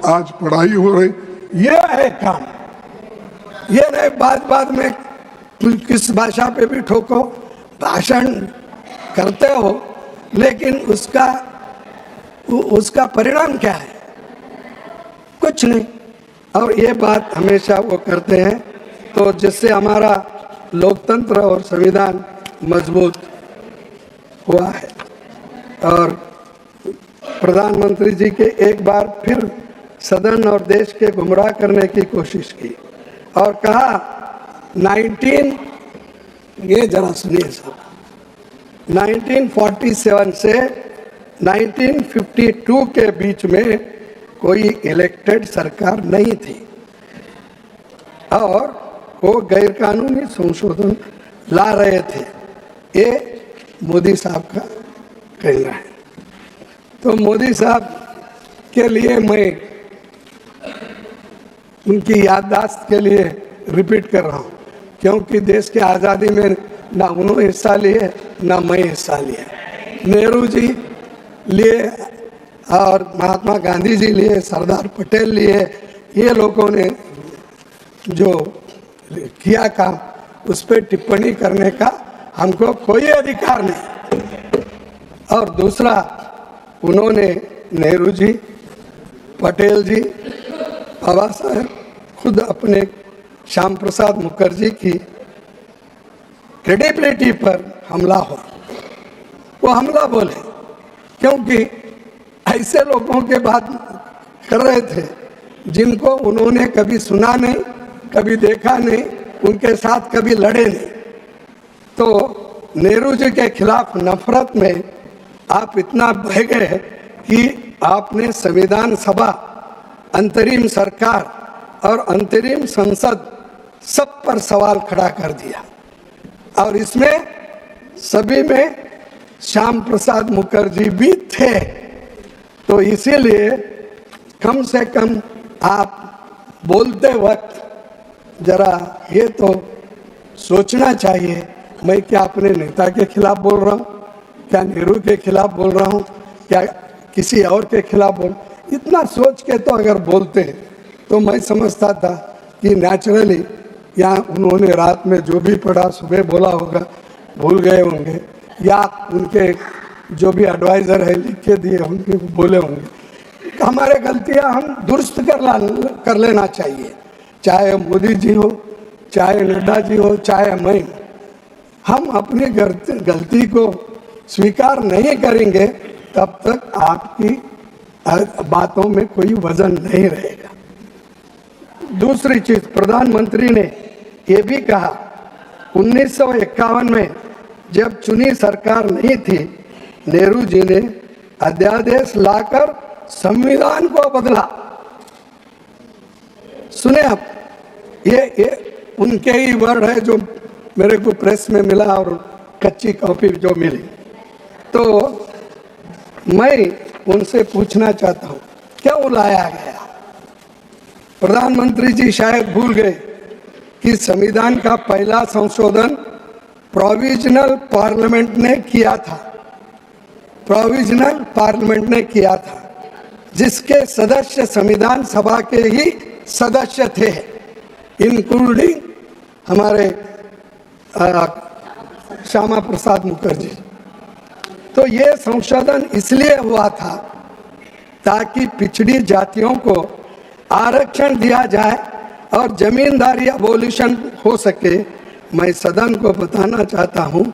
आज पढ़ाई हो रही, ये है काम। ये नहीं बात में किस भाषा पे भी ठोको, भाषण करते हो, लेकिन उसका परिणाम क्या है? कुछ नहीं। और ये बात हमेशा वो करते हैं, तो जिससे हमारा लोकतंत्र और संविधान मजबूत हुआ है। और प्रधानमंत्री जी के एक बार फिर सदन और देश के गुमराह करने की कोशिश की और कहा ये जरा सुनिए साहब, 1947 से 1952 के बीच में कोई इलेक्टेड सरकार नहीं थी और वो गैरकानूनी संशोधन ला रहे थे। ये मोदी साहब का कहना है। तो मोदी साहब के लिए मैं उनकी याददाश्त के लिए रिपीट कर रहा हूँ, क्योंकि देश की आज़ादी में ना उन्होंने हिस्सा लिए ना मैं हिस्सा लिया। नेहरू जी लिए और महात्मा गांधी जी लिए, सरदार पटेल लिए, ये लोगों ने जो किया काम उस पर टिप्पणी करने का हमको कोई अधिकार नहीं। और दूसरा, उन्होंने नेहरू जी, पटेल जी, बाबा साहब खुद अपने श्याम प्रसाद मुखर्जी की क्रेडिबिलिटी पर हमला हो, वो हमला बोले, क्योंकि ऐसे लोगों के बात कर रहे थे जिनको उन्होंने कभी सुना नहीं, कभी देखा नहीं, उनके साथ कभी लड़े नहीं। तो नेहरू जी के खिलाफ नफरत में आप इतना बह गए कि आपने संविधान सभा, अंतरिम सरकार और अंतरिम संसद सब पर सवाल खड़ा कर दिया। और इसमें सभी में श्याम प्रसाद मुखर्जी भी थे। तो इसीलिए कम से कम आप बोलते वक्त जरा ये तो सोचना चाहिए, मैं क्या अपने नेता के खिलाफ बोल रहा हूँ, क्या नेहरू के खिलाफ बोल रहा हूँ, क्या किसी और के खिलाफ बोल, इतना सोच के तो अगर बोलते तो मैं समझता था कि नेचुरली या उन्होंने रात में जो भी पढ़ा सुबह बोला होगा भूल गए होंगे, या उनके जो भी एडवाइज़र है लिख के दिए होंगे बोले होंगे। हमारे गलतियां हम दुरुस्त कर लेना चाहिए, चाहे मोदी जी हो, चाहे नड्डा जी हो, चाहे मैं। हम अपनी गलती को स्वीकार नहीं करेंगे तब तक आपकी बातों में कोई वजन नहीं रहेगा। दूसरी चीज, प्रधानमंत्री ने ये भी कहा 1951 में जब चुनी सरकार नहीं थी, नेहरू जी ने अध्यादेश लाकर संविधान को बदला। सुने आप, ये उनके ही वर्ड है जो मेरे को प्रेस में मिला और कच्ची कॉपी जो मिली। तो मैं उनसे पूछना चाहता हूँ, क्यों लाया गया? प्रधानमंत्री जी शायद भूल गए कि संविधान का पहला संशोधन प्रोविजनल पार्लियामेंट ने किया था। प्रोविजनल पार्लियामेंट ने किया था, जिसके सदस्य संविधान सभा के ही सदस्य थे, इंक्लूडिंग हमारे श्यामा प्रसाद मुखर्जी। तो ये संशोधन इसलिए हुआ था ताकि पिछड़ी जातियों को आरक्षण दिया जाए और जमींदारी अबोलिशन हो सके। मैं सदन को बताना चाहता हूं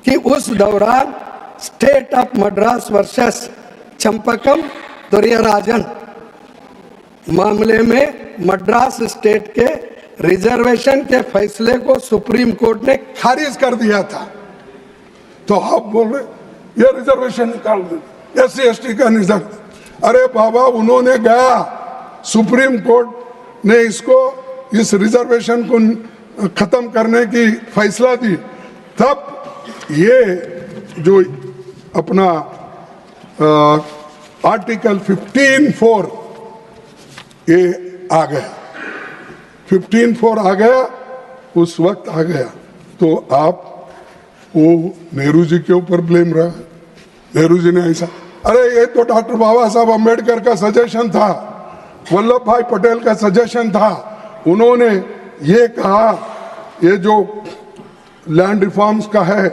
कि उस दौरान state of Madras versus Champakam Dorairajan मामले में मद्रास स्टेट के रिजर्वेशन के फैसले को सुप्रीम कोर्ट ने खारिज कर दिया था। तो आप बोल रहे ये रिजर्वेशन निकाल दे, SC/ST का निजक। अरे बाबा, उन्होंने गया, सुप्रीम कोर्ट ने इस रिजर्वेशन को खत्म करने की फैसला दी, तब ये जो अपना आर्टिकल 15(4) ये आ गया, 15(4) आ गया, उस वक्त आ गया। तो आप वो नेहरू जी के ऊपर ब्लेम रहा। नेहरू जी ने ऐसा, अरे ये तो डॉक्टर बाबा साहब अम्बेडकर का सजेशन था वल्लभ भाई पटेल का सजेशन था, उन्होंने ये कहा ये जो लैंड रिफॉर्म्स का है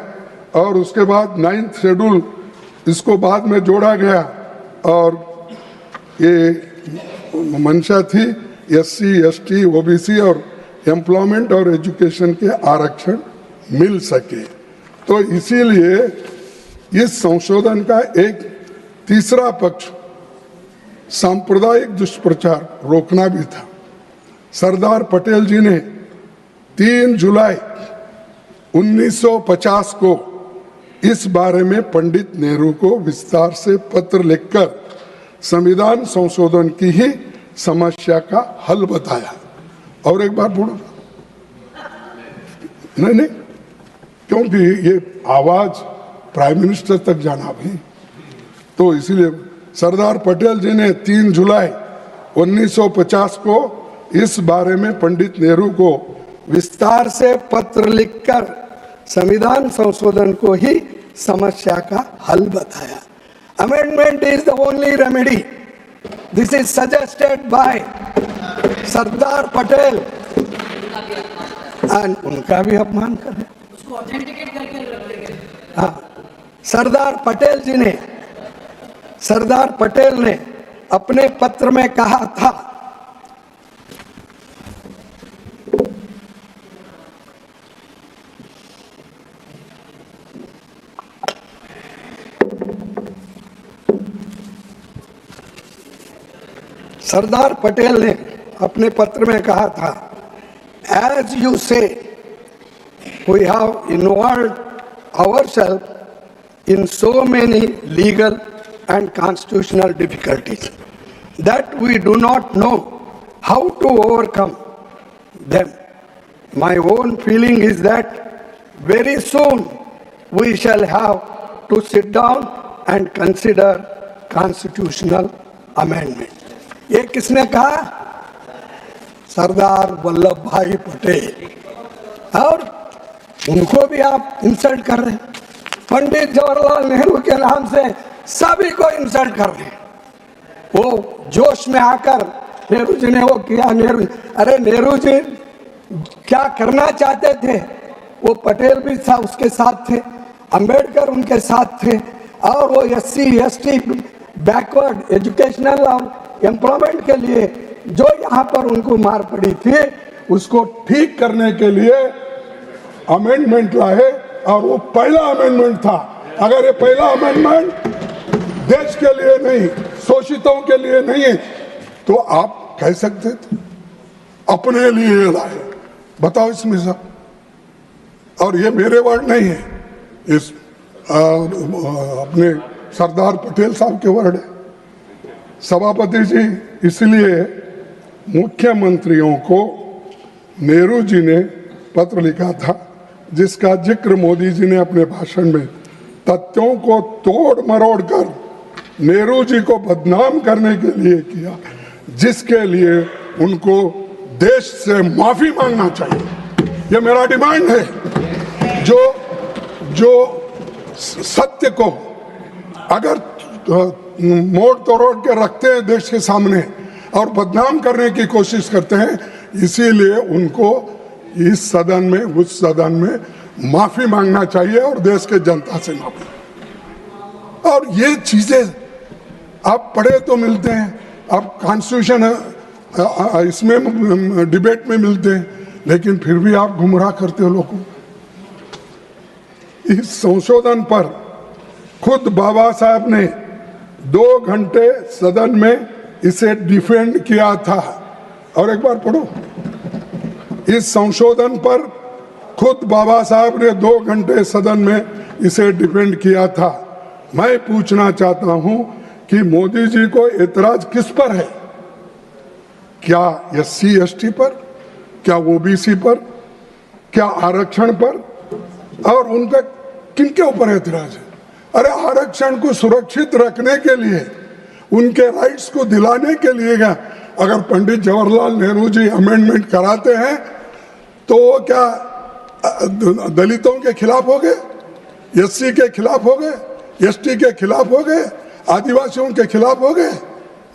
और उसके बाद 9th शेड्यूल इसको बाद में जोड़ा गया और ये मंशा थी SC ST OBC और एम्प्लॉयमेंट और एजुकेशन के आरक्षण मिल सके। तो इसीलिए इस संशोधन का एक तीसरा पक्ष सांप्रदायिक दुष्प्रचार रोकना भी था। सरदार पटेल जी ने 3 जुलाई 1950 को इस बारे में पंडित नेहरू को विस्तार से पत्र लिखकर संविधान संशोधन की ही समस्या का हल बताया। और एक बार बोलो, नहीं, क्योंकि ये आवाज प्राइम मिनिस्टर तक जाना भी, तो इसीलिए सरदार पटेल जी ने 3 जुलाई 1950 को इस बारे में पंडित नेहरू को विस्तार से पत्र लिखकर संविधान संशोधन को ही समस्या का हल बताया। Amendment is the only remedy. This is suggested by Sardar Patel and उनका भी अपमान करें, उसको ऑथेंटिकेट करके रख देंगे। हाँ, सरदार पटेल ने अपने पत्र में कहा था, सरदार पटेल ने अपने पत्र में कहा था, as you say we have involved ourselves in so many legal and constitutional difficulties that we do not know how to overcome them. My own feeling is that very soon we shall have to sit down and consider constitutional amendment. ये किसने कहा? सरदार वल्लभ भाई पटेल। और उनको भी आप insult कर रहे हैं। पंडित जवाहरलाल नेहरू के नाम से सभी को इंसल्ट कर रहे हैं। वो जोश में आकर नेहरू जी ने वो किया, अरे नेहरू जी क्या करना चाहते थे, वो पटेल भी था उसके साथ थे, अंबेडकर उनके साथ थे, और वो SC ST बैकवर्ड एजुकेशनल और एम्प्लॉयमेंट के लिए जो यहाँ पर उनको मार पड़ी थी उसको ठीक करने के लिए अमेंडमेंट लाए। और वो पहला अमेंडमेंट था। अगर ये पहला अमेंडमेंट देश के लिए नहीं, शोषितों के लिए नहीं, तो आप कह सकते थे अपने लिए लाए। बताओ इसमें सब, और ये मेरे वर्ड नहीं है, इस अपने सरदार पटेल साहब के वर्ड है। सभापति जी, इसलिए मुख्यमंत्रियों को नेहरू जी ने पत्र लिखा था जिसका जिक्र मोदी जी ने अपने भाषण में तथ्यों को तोड़ मरोड़ कर नेहरू जी को बदनाम करने के लिए किया, जिसके लिए उनको देश से माफी मांगना चाहिए। ये मेरा डिमांड है। जो सत्य को अगर मोड़ तोड़ के रखते हैं देश के सामने और बदनाम करने की कोशिश करते हैं, इसीलिए उनको इस सदन में, उस सदन में माफी मांगना चाहिए और देश के जनता से माफी। और ये चीजें आप पढ़े तो मिलते हैं, आप कॉन्स्टिट्यूशन इसमें डिबेट में मिलते हैं, लेकिन फिर भी आप गुमराह करते हो लोगों को। इस संशोधन पर खुद बाबा साहब ने 2 घंटे सदन में इसे डिफेंड किया था। और एक बार पढ़ो, इस संशोधन पर खुद बाबा साहब ने 2 घंटे सदन में इसे डिफेंड किया था। मैं पूछना चाहता हूं कि मोदी जी को एतराज किस पर है? क्या SC ST पर, क्या OBC पर, क्या आरक्षण पर, और उनका किनके ऊपर एतराज है? अरे आरक्षण को सुरक्षित रखने के लिए, उनके राइट्स को दिलाने के लिए अगर पंडित जवाहरलाल नेहरू जी अमेंडमेंट कराते हैं तो क्या दलितों के खिलाफ हो गए, SC के खिलाफ हो गए, ST के खिलाफ हो गए, आदिवासियों के खिलाफ हो गए?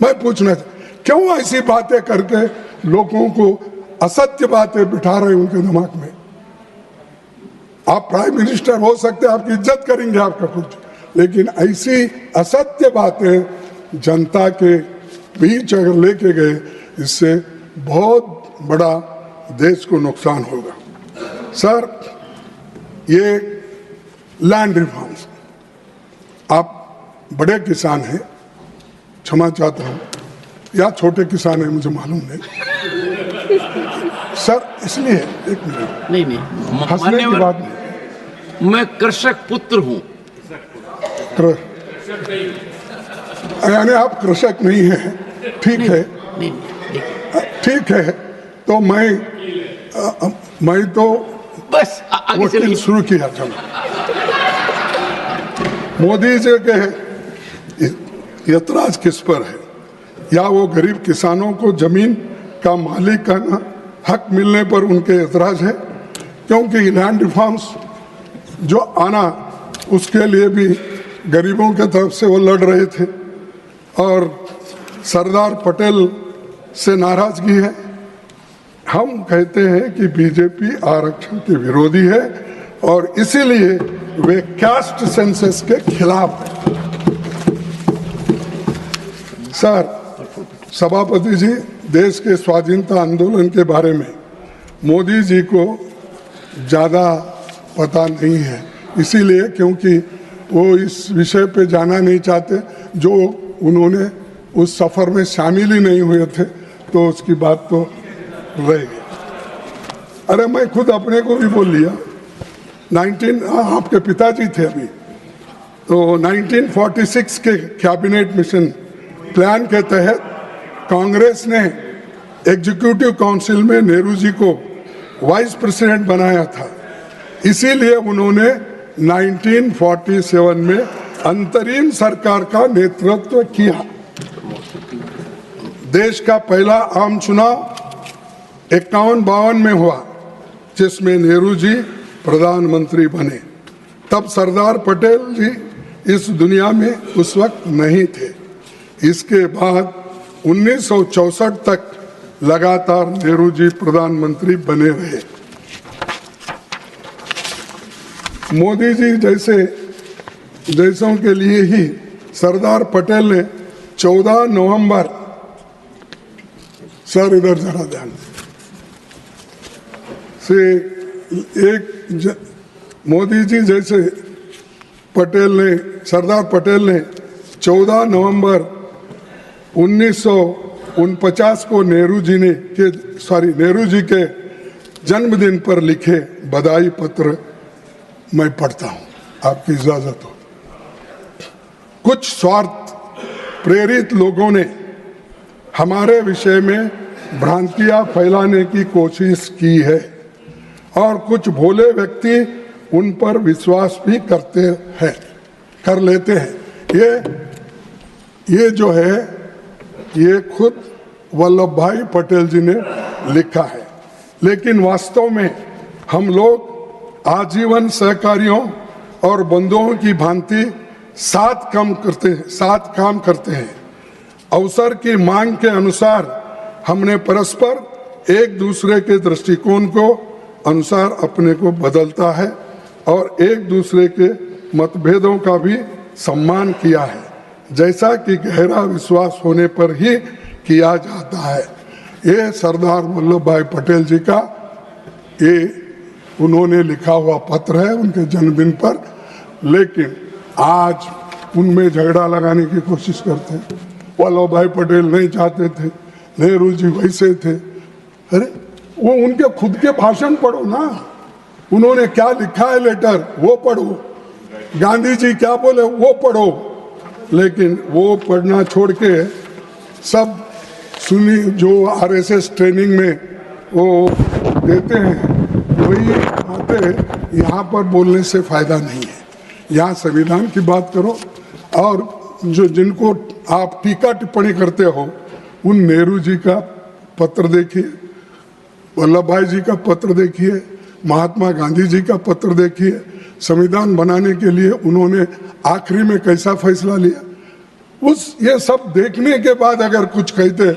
मैं पूछना, क्यों ऐसी बातें करके लोगों को असत्य बातें बिठा रहे हैं उनके दिमाग में? आप प्राइम मिनिस्टर हो सकते हैं, आपकी इज्जत करेंगे आपका कुछ, लेकिन ऐसी असत्य बातें जनता के बीच अगर लेके गए, इससे बहुत बड़ा देश को नुकसान होगा। सर, ये लैंड रिफॉर्म्स, आप बड़े किसान हैं, क्षमा चाहता हूं, या छोटे किसान हैं मुझे मालूम नहीं सर, इसलिए एक मिनट, नहीं हंसने की बात नहीं, मैं कृषक पुत्र हूँ। यानी आप कृषक नहीं हैं, ठीक है, ठीक है। तो मैं तो बस आगे चलिए। शुरू किया था। मोदी जी के ऐतराज किस पर है? या वो गरीब किसानों को जमीन का मालिकाना हक मिलने पर उनके ऐतराज है? क्योंकि लैंड रिफॉर्म्स जो आना, उसके लिए भी गरीबों के तरफ से वो लड़ रहे थे और सरदार पटेल से नाराजगी है। हम कहते हैं कि बीजेपी आरक्षण के विरोधी है और इसीलिए वे कास्ट सेंसस के खिलाफ है। सर, सभापति जी, देश के स्वाधीनता आंदोलन के बारे में मोदी जी को ज़्यादा पता नहीं है, इसीलिए क्योंकि वो इस विषय पे जाना नहीं चाहते, जो उन्होंने उस सफ़र में शामिल ही नहीं हुए थे, तो उसकी बात तो रहेगी। अरे मैं खुद अपने को भी बोल लिया। आपके पिताजी थे अभी, तो 1946 के कैबिनेट मिशन प्लान के तहत कांग्रेस ने एग्जीक्यूटिव काउंसिल में नेहरू जी को वाइस प्रेसिडेंट बनाया था। इसीलिए उन्होंने 1947 में अंतरिम सरकार का नेतृत्व किया। देश का पहला आम चुनाव 51-52 में हुआ, जिसमें नेहरू जी प्रधानमंत्री बने। तब सरदार पटेल जी इस दुनिया में उस वक्त नहीं थे। इसके बाद 1964 तक लगातार नेहरू जी प्रधानमंत्री बने रहे। मोदी जी जैसों के लिए ही सरदार पटेल ने 14 नवंबर, सर इधर जरा ध्यान से, मोदी जी जैसे सरदार पटेल ने 14 नवंबर 1949 को नेहरू जी के जन्मदिन पर लिखे बधाई पत्र मैं पढ़ता हूं, आपकी इजाजत हो। कुछ स्वार्थ प्रेरित लोगों ने हमारे विषय में भ्रांतियां फैलाने की कोशिश की है और कुछ भोले व्यक्ति उन पर विश्वास भी कर लेते हैं। ये जो है, ये खुद वल्लभ भाई पटेल जी ने लिखा है, लेकिन वास्तव में हम लोग आजीवन सहकारियों और बंधुओं की भांति साथ काम करते हैं। अवसर की मांग के अनुसार हमने परस्पर एक दूसरे के दृष्टिकोण को अनुसार अपने को बदलता है और एक दूसरे के मतभेदों का भी सम्मान किया है, जैसा कि गहरा विश्वास होने पर ही किया जाता है। ये सरदार वल्लभ भाई पटेल जी का उन्होंने लिखा हुआ पत्र है उनके जन्मदिन पर, लेकिन आज उनमें झगड़ा लगाने की कोशिश करते हैं। वल्लभ भाई पटेल नहीं चाहते थे, नेहरू जी वैसे थे। अरे वो उनके खुद के भाषण पढ़ो ना, उन्होंने क्या लिखा है लेटर वो पढ़ो, गांधी जी क्या बोले वो पढ़ो, लेकिन वो पढ़ना छोड़ के सब सुनी जो आरएसएस ट्रेनिंग में वो देते हैं वही बातें यहाँ पर बोलने से फायदा नहीं है। यहाँ संविधान की बात करो और जिनको आप टीका टिप्पणी करते हो उन नेहरू जी का पत्र देखिए, वल्लभ भाई जी का पत्र देखिए, महात्मा गांधी जी का पत्र देखिए। संविधान बनाने के लिए उन्होंने आखिरी में कैसा फैसला लिया, ये सब देखने के बाद अगर कुछ कहते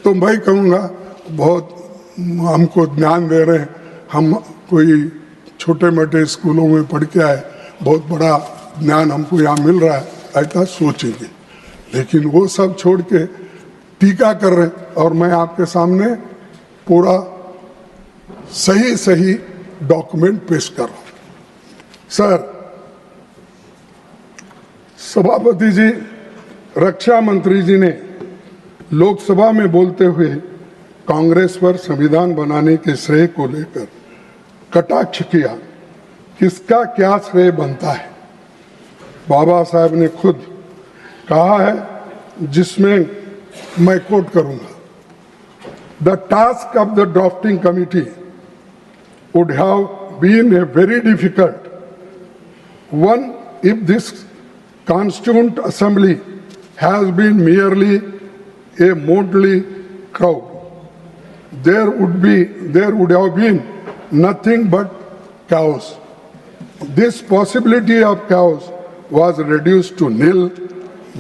तो मैं कहूँगा बहुत हमको ज्ञान दे रहे हैं, हम कोई छोटे मोटे स्कूलों में पढ़ के आए, बहुत बड़ा ज्ञान हमको यहाँ मिल रहा है, ऐसा सोचेंगे। लेकिन वो सब छोड़ के टीका कर रहे हैं, और मैं आपके सामने पूरा सही डॉक्यूमेंट पेश कर रहा हूँ। सर, सभापति जी, रक्षा मंत्री जी ने लोकसभा में बोलते हुए कांग्रेस पर संविधान बनाने के श्रेय को लेकर कटाक्ष किया, किसका क्या श्रेय बनता है? बाबा साहब ने खुद कहा है, जिसमें मैं कोट करूंगा, the task of the drafting committee would have been a very difficult one if this constituent assembly has been merely a motley crowd. There would have been nothing but chaos. This possibility of chaos was reduced to nil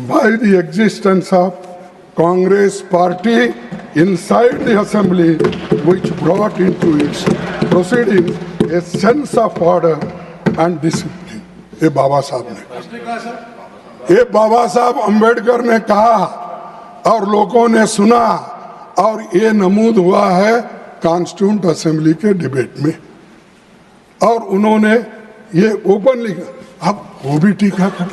by the existence of Congress party inside the assembly, which brought into its proceedings a sense of order and discipline. ये बाबा साहब ने, ये बाबा साहब अंबेडकर ने कहा और लोगों ने सुना, और ये नमूद हुआ है कॉन्स्टिट्यूंट असेंबली के डिबेट में, और उन्होंने ये ओपनली, अब वो भी टीका कर,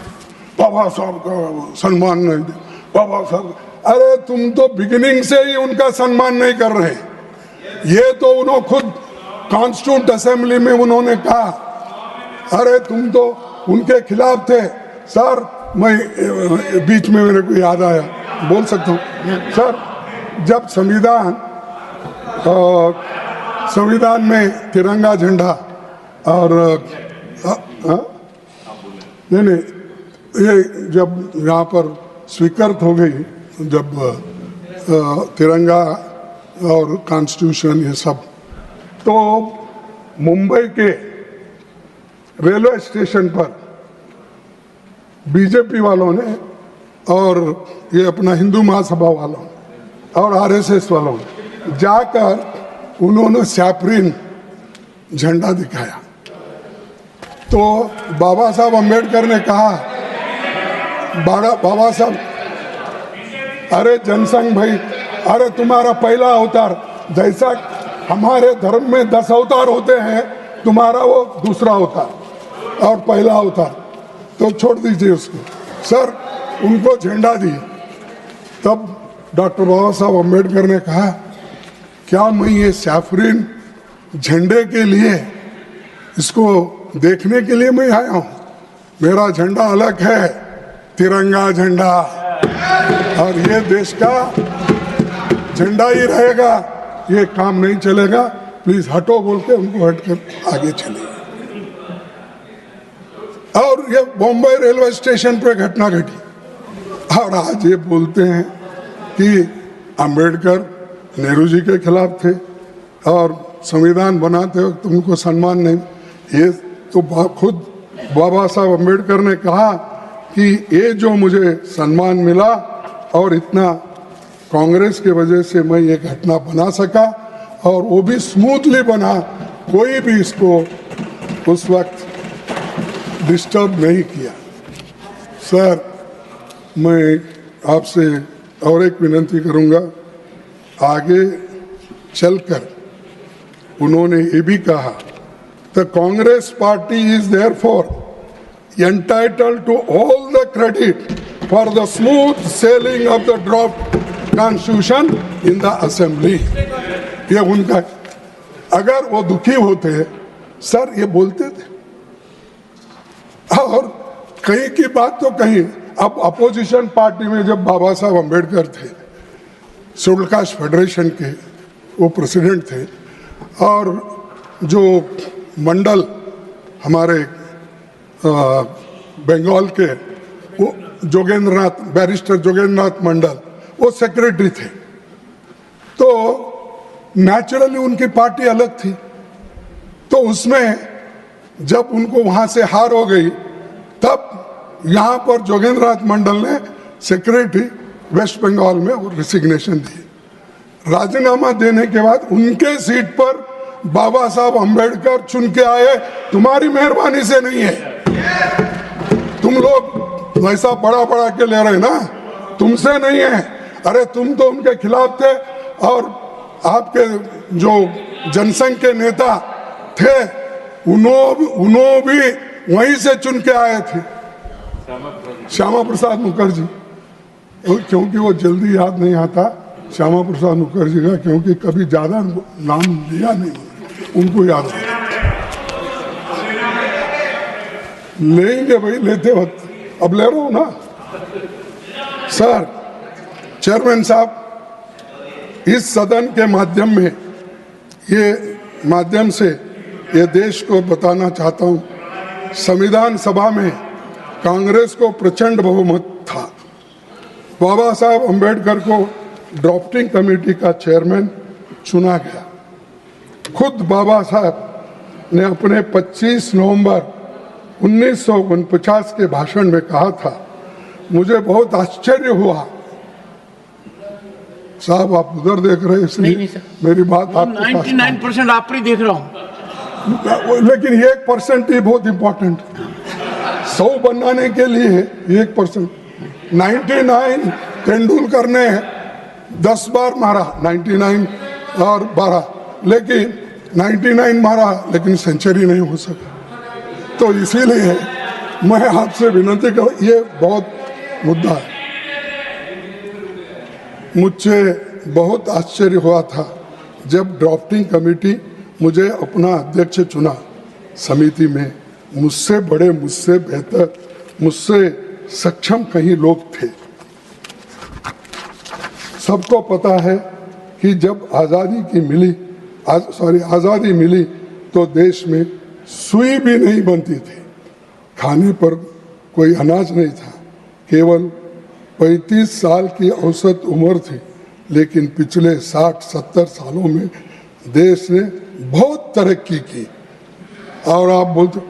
बाबा साहब का सम्मान नहीं दे, बाबा साहब, अरे तुम तो बिगिनिंग से ही उनका सम्मान नहीं कर रहे। ये तो उन्होंने खुद कॉन्स्टिट्यूंट असेंबली में उन्होंने कहा, अरे तुम तो उनके खिलाफ थे। सर, मैं बीच में मेरे को याद आया, बोल सकता हूँ सर, जब संविधान में तिरंगा झंडा और नहीं, ये जब यहाँ पर स्वीकृत हो गई, जब तिरंगा और कॉन्स्टिट्यूशन ये सब, तो मुंबई के रेलवे स्टेशन पर बीजेपी वालों ने और ये अपना हिंदू महासभा वालों और आरएसएस वालों ने जाकर उन्होंने सैफरीन झंडा दिखाया। तो बाबा साहब अंबेडकर ने कहा, बाबा साहब, अरे जनसंघ भाई, अरे तुम्हारा पहला अवतार, जैसा हमारे धर्म में 10 अवतार होते हैं, तुम्हारा वो दूसरा अवतार और पहला अवतार, तो छोड़ दीजिए उसको। सर, उनको झंडा दी, तब डॉक्टर बाबा साहब अम्बेडकर ने कहा, क्या मैं ये सैफरीन झंडे के लिए, इसको देखने के लिए मैं आया हूँ? मेरा झंडा अलग है, तिरंगा झंडा, और ये देश का झंडा ही रहेगा, ये काम नहीं चलेगा, प्लीज हटो बोल के उनको हटकर आगे चले। और ये बॉम्बे रेलवे स्टेशन पे घटना घटी, और आज ये बोलते हैं कि अंबेडकर नेहरू जी के खिलाफ थे और संविधान बनाते वक्त उनको सम्मान नहीं। ये तो खुद बाबा साहब अंबेडकर ने कहा कि ये जो मुझे सम्मान मिला और इतना कांग्रेस के वजह से मैं ये घटना बना सका, और वो भी स्मूथली बना, कोई भी इसको उस वक्त डिस्टर्ब नहीं किया। सर, मैं आपसे और एक विनती करूंगा, आगे चलकर उन्होंने ये भी कहा, the Congress party is therefore entitled to all the credit for the smooth sailing of the draft constitution in the assembly। ये उनका, अगर वो दुखी होते सर ये बोलते थे, और कहीं की बात तो कहीं। अब अपोजिशन पार्टी में जब बाबा साहब अंबेडकर थे, शेड्यूल कास्ट फेडरेशन के वो प्रेसिडेंट थे, और जो मंडल हमारे बंगाल के वो जोगेंद्रनाथ, बैरिस्टर जोगेंद्रनाथ मंडल, वो सेक्रेटरी थे। तो नेचुरली उनकी पार्टी अलग थी, तो उसमें जब उनको वहां से हार हो गई, तब यहाँ पर जोगेंद्रनाथ मंडल ने सेक्रेटरी वेस्ट बंगाल में वो रिसिग्नेशन दी। राजीनामा देने के बाद उनके सीट पर बाबा साहब अंबेडकर चुन के आए, तुम्हारी मेहरबानी से नहीं है। तुम लोग ऐसा बड़ा बड़ा के ले रहे ना, तुमसे नहीं है। अरे तुम तो उनके खिलाफ थे और आपके जो जनसंघ के नेता थे उन्होंने भी वहीं से चुन के आए थे, श्यामा प्रसाद मुखर्जी। क्योंकि वो जल्दी याद नहीं आता श्यामा प्रसाद मुखर्जी का, क्योंकि कभी ज्यादा नाम लिया नहीं, उनको याद है। लेंगे भाई, लेते वक्त अब ले रहा हूं ना सर। चेयरमैन साहब, इस सदन के माध्यम से ये देश को बताना चाहता हूं, संविधान सभा में कांग्रेस को प्रचंड बहुमत था। बाबा साहब अंबेडकर को ड्राफ्टिंग कमेटी का चेयरमैन चुना गया। खुद बाबा साहब ने अपने 25 नवंबर 1949 के भाषण में कहा था, मुझे बहुत आश्चर्य हुआ। साहब आप उधर देख रहे हैं इसलिए मेरी बात आपको 99% आप ही देख रहा हूं, लेकिन 1% ही बहुत इंपॉर्टेंट। 100 बनाने के लिए 1%। 99 तेंदुलकर ने 10 बार मारा, 99 और 12, लेकिन 99 मारा लेकिन सेंचुरी नहीं हो सका। तो इसीलिए मैं आपसे विनती कर, ये बहुत मुद्दा है। मुझे बहुत आश्चर्य हुआ था जब ड्राफ्टिंग कमेटी मुझे अपना अध्यक्ष चुना। समिति में मुझसे बड़े, मुझसे बेहतर, मुझसे सक्षम कई लोग थे। सबको पता है कि जब आज़ादी मिली तो देश में सुई भी नहीं बनती थी, खाने पर कोई अनाज नहीं था। केवल 35 साल की औसत उम्र थी, लेकिन पिछले 60-70 सालों में देश ने बहुत तरक्की की। और आप बोलते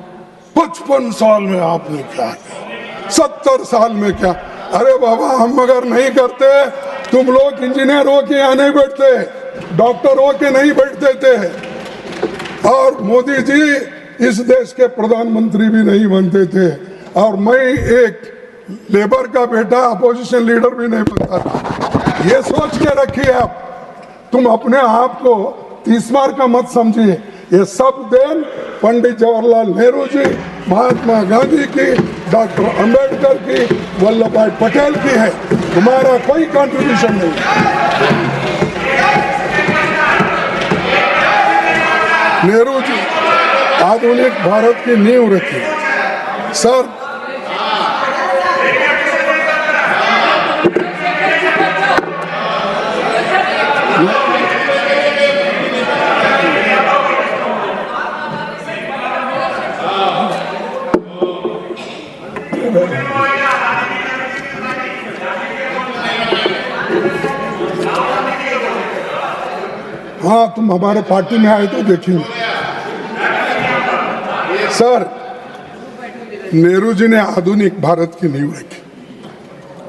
55 साल में आपने क्या किया, 70 साल में क्या? अरे बाबा, हम अगर नहीं करते, तुम लोग इंजीनियर हो के यहाँ नहीं बैठते, डॉक्टर हो के नहीं बैठते थे, और मोदी जी इस देश के प्रधानमंत्री भी नहीं बनते थे, और मैं एक लेबर का बेटा अपोजिशन लीडर भी नहीं बनता था। ये सोच के रखिए आप, तुम अपने आप को 30 मार का मत समझिए। ये सब देन पंडित जवाहरलाल नेहरू जी, महात्मा गांधी की, डॉक्टर अंबेडकर की, वल्लभ भाई पटेल की है। तुम्हारा कोई कंट्रीब्यूशन नहीं। नेहरू जी आधुनिक भारत की नींव रखी। सर, हाँ, तुम हमारे पार्टी में आए तो देखेंगे। सर, नेहरू जी ने आधुनिक भारत की नींव रखी,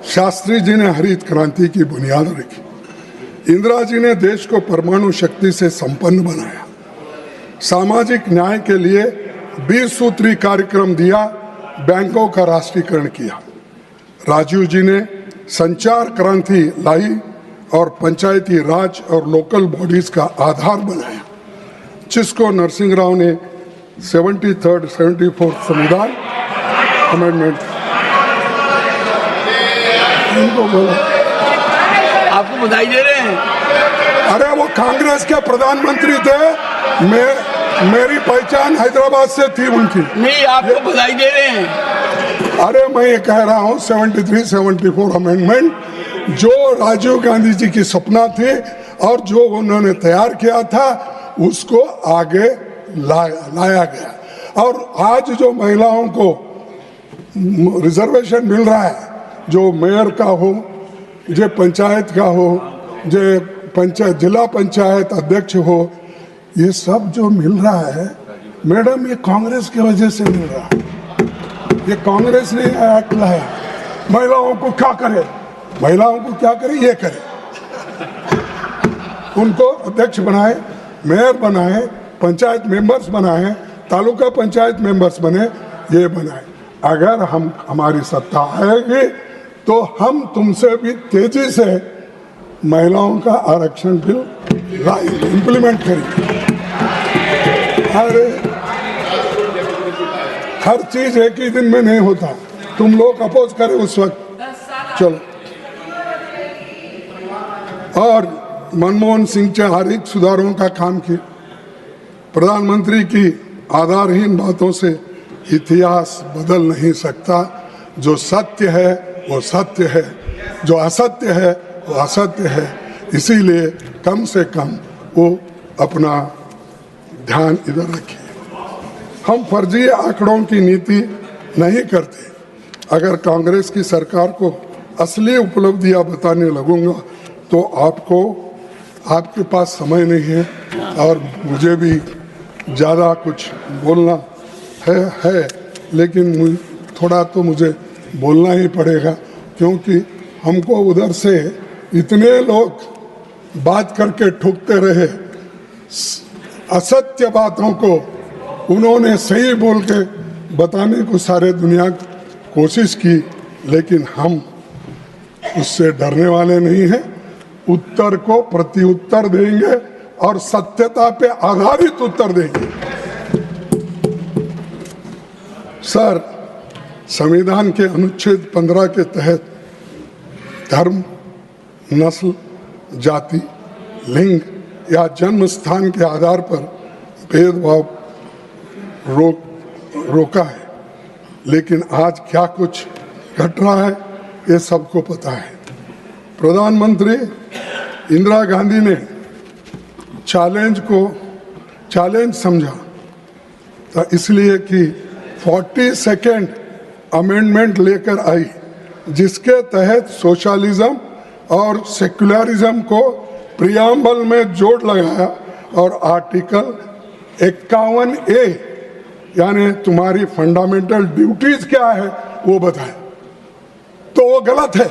शास्त्री जी ने हरित क्रांति की बुनियाद रखी, इंदिरा जी ने देश को परमाणु शक्ति से संपन्न बनाया, सामाजिक न्याय के लिए 20 सूत्री कार्यक्रम दिया, बैंकों का राष्ट्रीयकरण किया, राजीव जी ने संचार क्रांति लाई और पंचायती राज और लोकल बॉडीज का आधार बनाया, जिसको नरसिंह राव ने 73rd 74th संविधान अमेंडमेंट आपको बधाई दे रहे हैं। अरे वो कांग्रेस के प्रधानमंत्री थे, मेरी पहचान हैदराबाद से थी उनकी। नहीं, आपको बधाई दे रहे हैं। अरे मैं ये कह रहा हूँ 73 74 अमेंडमेंट जो राजीव गांधी जी की सपना थी और जो उन्होंने तैयार किया था, उसको आगे लाया गया। और आज जो महिलाओं को रिजर्वेशन मिल रहा है, जो मेयर का हो, जो पंचायत का हो, जो जिला पंचायत अध्यक्ष हो, ये सब जो मिल रहा है मैडम, ये कांग्रेस की वजह से मिल रहा है। ये कांग्रेस ने एक्ट लाया। महिलाओं को क्या करे, महिलाओं को क्या करे, ये करे। उनको अध्यक्ष बनाए, मेयर बनाए, पंचायत मेंबर्स बनाए, तालुका पंचायत मेंबर्स बने, ये बनाए। अगर हमारी सत्ता आएगी तो हम तुमसे भी तेजी से महिलाओं का आरक्षण बिल लाएंगे, इम्प्लीमेंट करेंगे। हर चीज एक ही दिन में नहीं होता, तुम लोग अपोज करें उस वक्त, चलो। और मनमोहन सिंह के हर एक सुधारों का काम किया। प्रधानमंत्री की आधारहीन बातों से इतिहास बदल नहीं सकता। जो सत्य है वो सत्य है, जो असत्य है वो असत्य है। इसीलिए कम से कम वो अपना ध्यान इधर रखिए। हम फर्जी आंकड़ों की नीति नहीं करते। अगर कांग्रेस की सरकार को असली उपलब्धियां बताने लगूंगा तो आपके पास समय नहीं है और मुझे भी ज़्यादा कुछ बोलना है, लेकिन थोड़ा तो मुझे बोलना ही पड़ेगा, क्योंकि हमको उधर से इतने लोग बात करके ठोकते रहे। असत्य बातों को उन्होंने सही बोल के बताने को सारे दुनिया कोशिश की, लेकिन हम उससे डरने वाले नहीं हैं। उत्तर को प्रत्युत्तर देंगे और सत्यता पे आधारित उत्तर देंगे। सर, संविधान के अनुच्छेद 15 के तहत धर्म, नस्ल, जाति, लिंग या जन्म स्थान के आधार पर भेदभाव रोका है, लेकिन आज क्या कुछ घट रहा है ये सबको पता है। प्रधानमंत्री इंदिरा गांधी ने चैलेंज समझा था, इसलिए कि 42nd अमेंडमेंट लेकर आई, जिसके तहत सोशलिज्म और सेक्युलरिज्म को प्रियम्बल में जोड़ लगाया और आर्टिकल 51A यानी तुम्हारी फंडामेंटल ड्यूटीज क्या है वो बताए। तो वो गलत है।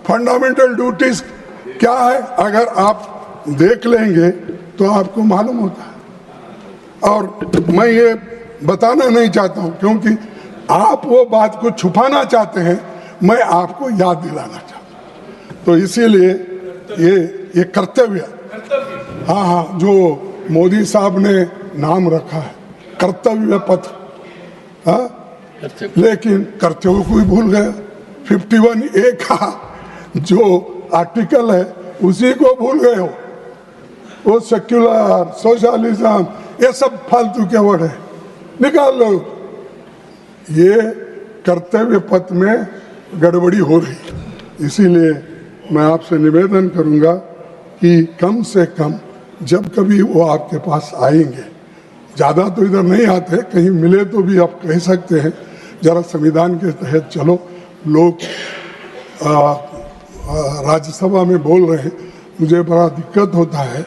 फंडामेंटल ड्यूटीज क्या है अगर आप देख लेंगे तो आपको मालूम होता है। और मैं ये बताना नहीं चाहता हूं, क्योंकि आप वो बात को छुपाना चाहते हैं, मैं आपको याद दिलाना चाहता हूं। तो इसीलिए ये कर्तव्य, हाँ, जो मोदी साहब ने नाम रखा है कर्तव्य पथ, लेकिन कर्तव्य को ही भूल गया। 51A का जो आर्टिकल है उसी को भूल गए हो। वो सेक्युलर, सोशलिज्म, ये सब फालतू के वर्ड है, निकाल लो। ये कर्तव्य पथ में गड़बड़ी हो रही। इसीलिए मैं आपसे निवेदन करूंगा कि कम से कम जब कभी वो आपके पास आएंगे, ज़्यादा तो इधर नहीं आते, कहीं मिले तो भी आप कह सकते हैं जरा संविधान के तहत चलो। लोग राज्यसभा में बोल रहे हैं, मुझे बड़ा दिक्कत होता है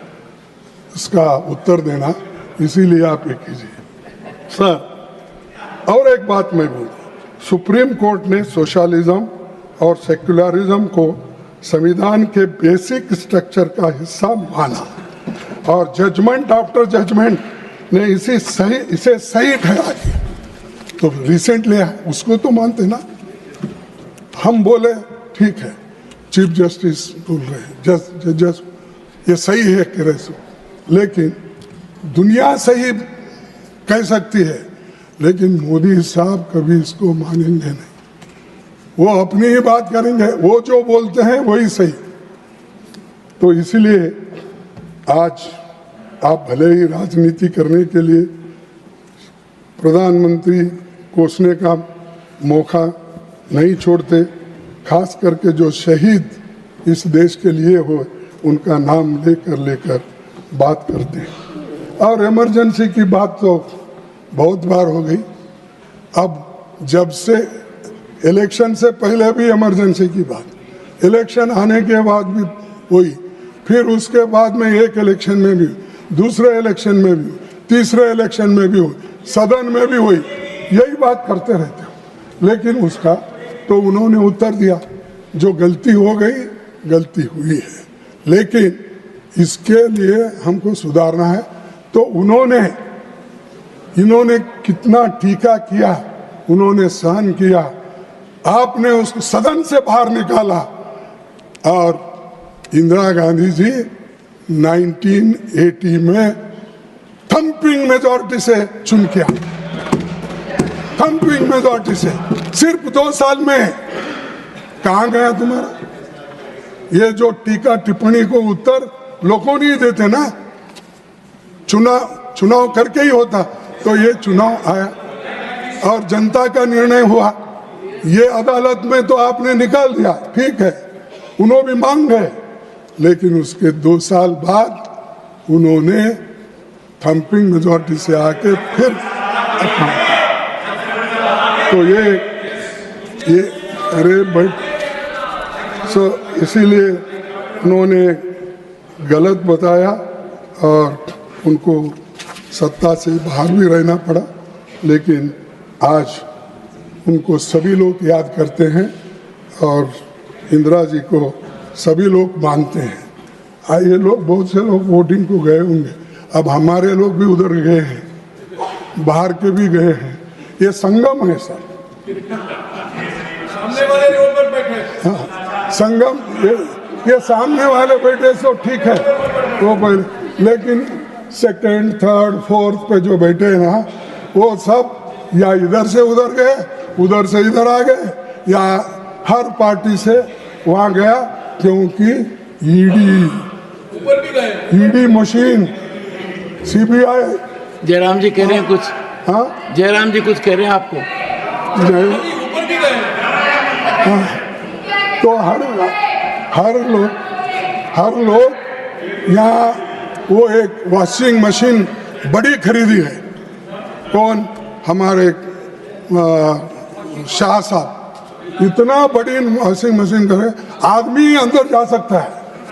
इसका उत्तर देना, इसीलिए आप ये कीजिए। सर, और एक बात मैं बोलूँ, सुप्रीम कोर्ट ने सोशलिज्म और सेक्युलरिज्म को संविधान के बेसिक स्ट्रक्चर का हिस्सा माना और जजमेंट आफ्टर जजमेंट ने इसे सही ठहरा दिया। तो रिसेंटली उसको तो मानते ना। हम बोले ठीक है, चीफ जस्टिस बोल रहे हैं, जज ये सही है कह रहे सो, लेकिन दुनिया सही कह सकती है, लेकिन मोदी साहब कभी इसको मानेंगे नहीं। वो अपनी ही बात करेंगे, वो जो बोलते हैं वही सही। तो इसलिए आज आप भले ही राजनीति करने के लिए प्रधानमंत्री कोसने का मौका नहीं छोड़ते, खास करके जो शहीद इस देश के लिए हो उनका नाम लेकर बात करते हैं। और इमरजेंसी की बात तो बहुत बार हो गई। अब जब से इलेक्शन से पहले भी इमरजेंसी की बात, इलेक्शन आने के बाद भी हुई, फिर उसके बाद में एक इलेक्शन में भी, दूसरे इलेक्शन में भी, तीसरे इलेक्शन में भी हुई, सदन में भी हुई, यही बात करते रहते हो। लेकिन उसका तो उन्होंने उत्तर दिया, जो गलती हो गई गलती हुई है, लेकिन इसके लिए हमको सुधारना है। तो इन्होंने कितना टीका किया, उन्होंने सहन किया, आपने उसको सदन से बाहर निकाला और इंदिरा गांधी जी 1980 में थम्पिंग मेजॉरिटी से चुन किया, थम्पिंग मेजॉरिटी से। सिर्फ 2 साल में कहाँ गया तुम्हारा ये जो टीका टिप्पणी को उत्तर? लोगों नहीं देते ना, चुनाव करके ही होता। तो ये चुनाव आया और जनता का निर्णय हुआ, ये अदालत में तो आपने निकाल दिया, ठीक है, उन्होंने भी मांग गए, लेकिन उसके 2 साल बाद उन्होंने थम्पिंग मेजॉरिटी से आके फिर तो ये अरे भाई, सो इसीलिए उन्होंने गलत बताया और उनको सत्ता से बाहर भी रहना पड़ा। लेकिन आज उनको सभी लोग याद करते हैं और इंदिरा जी को सभी लोग मानते हैं। ये लोग, बहुत से लोग वोटिंग को गए होंगे, अब हमारे लोग भी उधर गए हैं, बाहर के भी गए हैं। ये संगम है सर, सामने वाले रोड पर बैठे। हाँ, संगम, ये सामने वाले बैठे तो ठीक है, वो पहले, लेकिन सेकंड, थर्ड, फोर्थ पे जो बैठे हैं ना, वो सब या इधर से उधर गए, उधर से इधर आ गए, या हर पार्टी से वहाँ गया, क्योंकि ईडी मशीन, सीबीआई। जयराम जी कह रहे हैं कुछ। हाँ, जयराम जी कुछ कह रहे हैं आपको। हाँ, तो हर लोग यहाँ, वो एक वॉशिंग मशीन बड़ी खरीदी है, कौन? हमारे शाह साहब, इतना बड़ी वॉशिंग मशीन करे, आदमी अंदर जा सकता है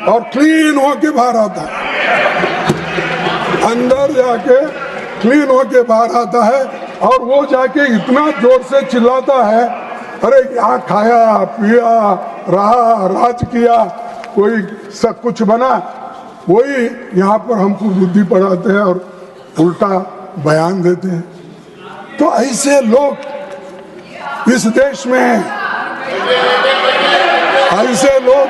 और क्लीन होके बाहर आता है, अंदर जाके क्लीन होके बाहर आता है। और वो जाके इतना जोर से चिल्लाता है, अरे क्या खाया पिया, रहा, राज किया, कोई सब कुछ बना। वही यहाँ पर हमको बुद्धि पढ़ाते हैं और उल्टा बयान देते हैं। तो ऐसे लोग इस देश में हैं, ऐसे लोग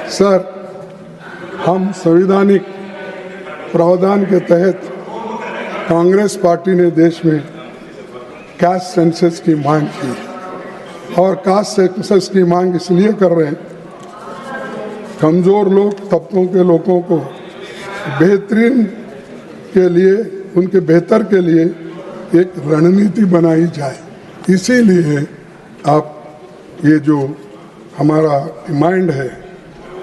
सर, हम संवैधानिक प्रावधान के तहत कांग्रेस पार्टी ने देश में कास्ट सेंसस की मांग की, और कास्ट सेंसस की मांग इसलिए कर रहे हैं, कमज़ोर लोग, तबकों के लोगों को बेहतरीन के लिए, उनके बेहतर के लिए एक रणनीति बनाई जाए। इसीलिए आप ये जो हमारा डिमांड है,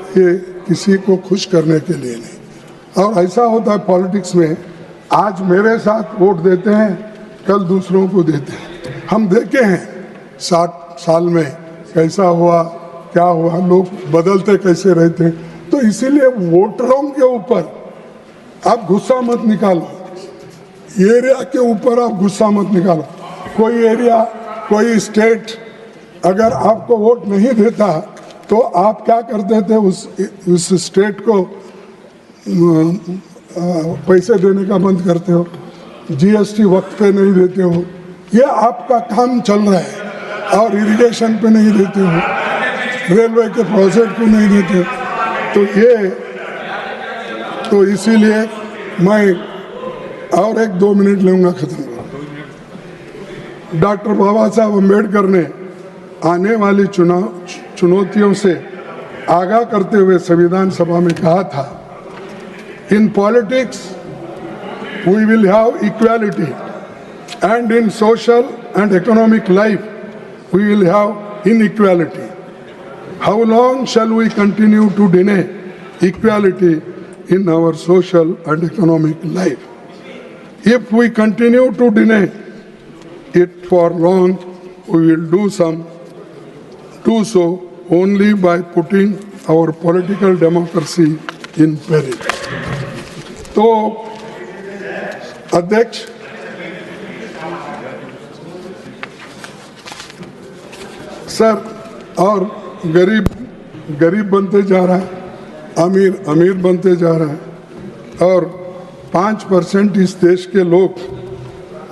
ये किसी को खुश करने के लिए नहीं। और ऐसा होता है पॉलिटिक्स में, आज मेरे साथ वोट देते हैं, कल दूसरों को देते हैं। हम देखे हैं 60 साल में कैसा हुआ, क्या हुआ, लोग बदलते कैसे रहते हैं। तो इसीलिए वोटरों के ऊपर आप गुस्सा मत निकालो, एरिया के ऊपर आप गुस्सा मत निकालो। कोई एरिया, कोई स्टेट अगर आपको वोट नहीं देता तो आप क्या करते थे, उस स्टेट को पैसे देने का बंद करते हो, जीएसटी वक्त पे नहीं देते हो, ये आपका काम चल रहा है। और इरिगेशन पे नहीं देते हो, रेलवे के प्रोजेक्ट को नहीं देते हो। तो इसीलिए मैं और 1-2 मिनट लूँगा, खत्म। डॉक्टर बाबा साहब अम्बेडकर ने आने वाली चुनौतियों से आगाह करते हुए संविधान सभा में कहा था, in politics we will have equality and in social and economic life we will have inequality. How long shall we continue to deny equality in our social and economic life? If we continue to deny it for long, we will do so only by putting our political democracy in peril. तो अध्यक्ष, sir, और गरीब गरीब बनते जा रहा है, अमीर अमीर बनते जा रहा है, और 5% इस देश के लोग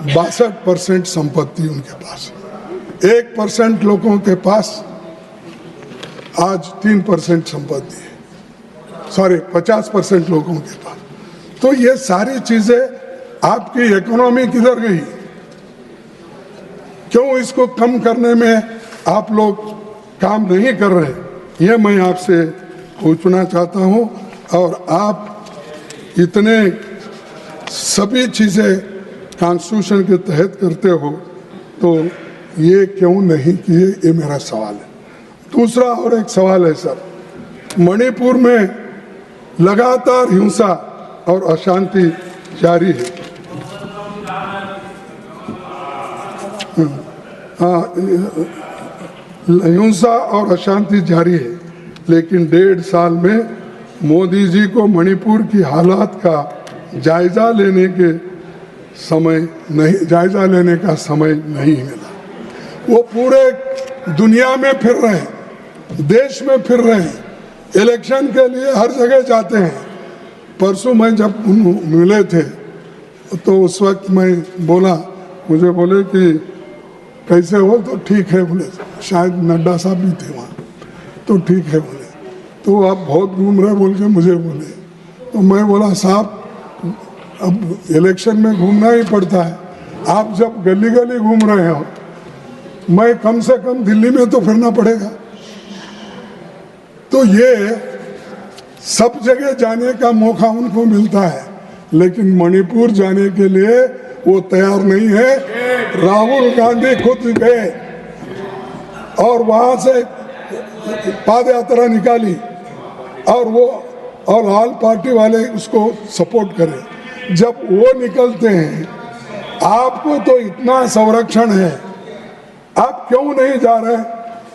62% संपत्ति उनके पास, 1% लोगों के पास आज 3% संपत्ति है, सॉरी 50% लोगों के पास। तो ये सारी चीजें आपकी इकोनॉमी किधर गई? क्यों इसको कम करने में आप लोग काम नहीं कर रहे? ये मैं आपसे पूछना चाहता हूं। और आप इतने सभी चीजें कॉन्स्टिट्यूशन के तहत करते हो तो ये क्यों नहीं किए? ये मेरा सवाल है। दूसरा और एक सवाल है सर, मणिपुर में लगातार हिंसा और अशांति जारी है। हिंसा और अशांति जारी है, लेकिन 1.5 साल में मोदी जी को मणिपुर की हालात का जायजा लेने का समय नहीं मिला। वो पूरे दुनिया में फिर रहे हैं, देश में फिर रहे हैं, इलेक्शन के लिए हर जगह जाते हैं। परसों मैं जब मिले थे तो उस वक्त मैं बोला, मुझे बोले कि कैसे हो? तो ठीक है बोले, शायद नड्डा साहब भी थे वहाँ, तो ठीक है बोले। तो आप बहुत घूम रहे बोल के मुझे बोले, तो मैं बोला साहब अब इलेक्शन में घूमना ही पड़ता है, आप जब गली गली घूम रहे हो, मैं कम से कम दिल्ली में तो फिरना पड़ेगा। तो ये सब जगह जाने का मौका उनको मिलता है, लेकिन मणिपुर जाने के लिए वो तैयार नहीं है। राहुल गांधी खुद गए और वहां से पाद यात्रा निकाली और ऑल पार्टी वाले उसको सपोर्ट करें। जब वो निकलते हैं, आपको तो इतना संरक्षण है, आप क्यों नहीं जा रहे?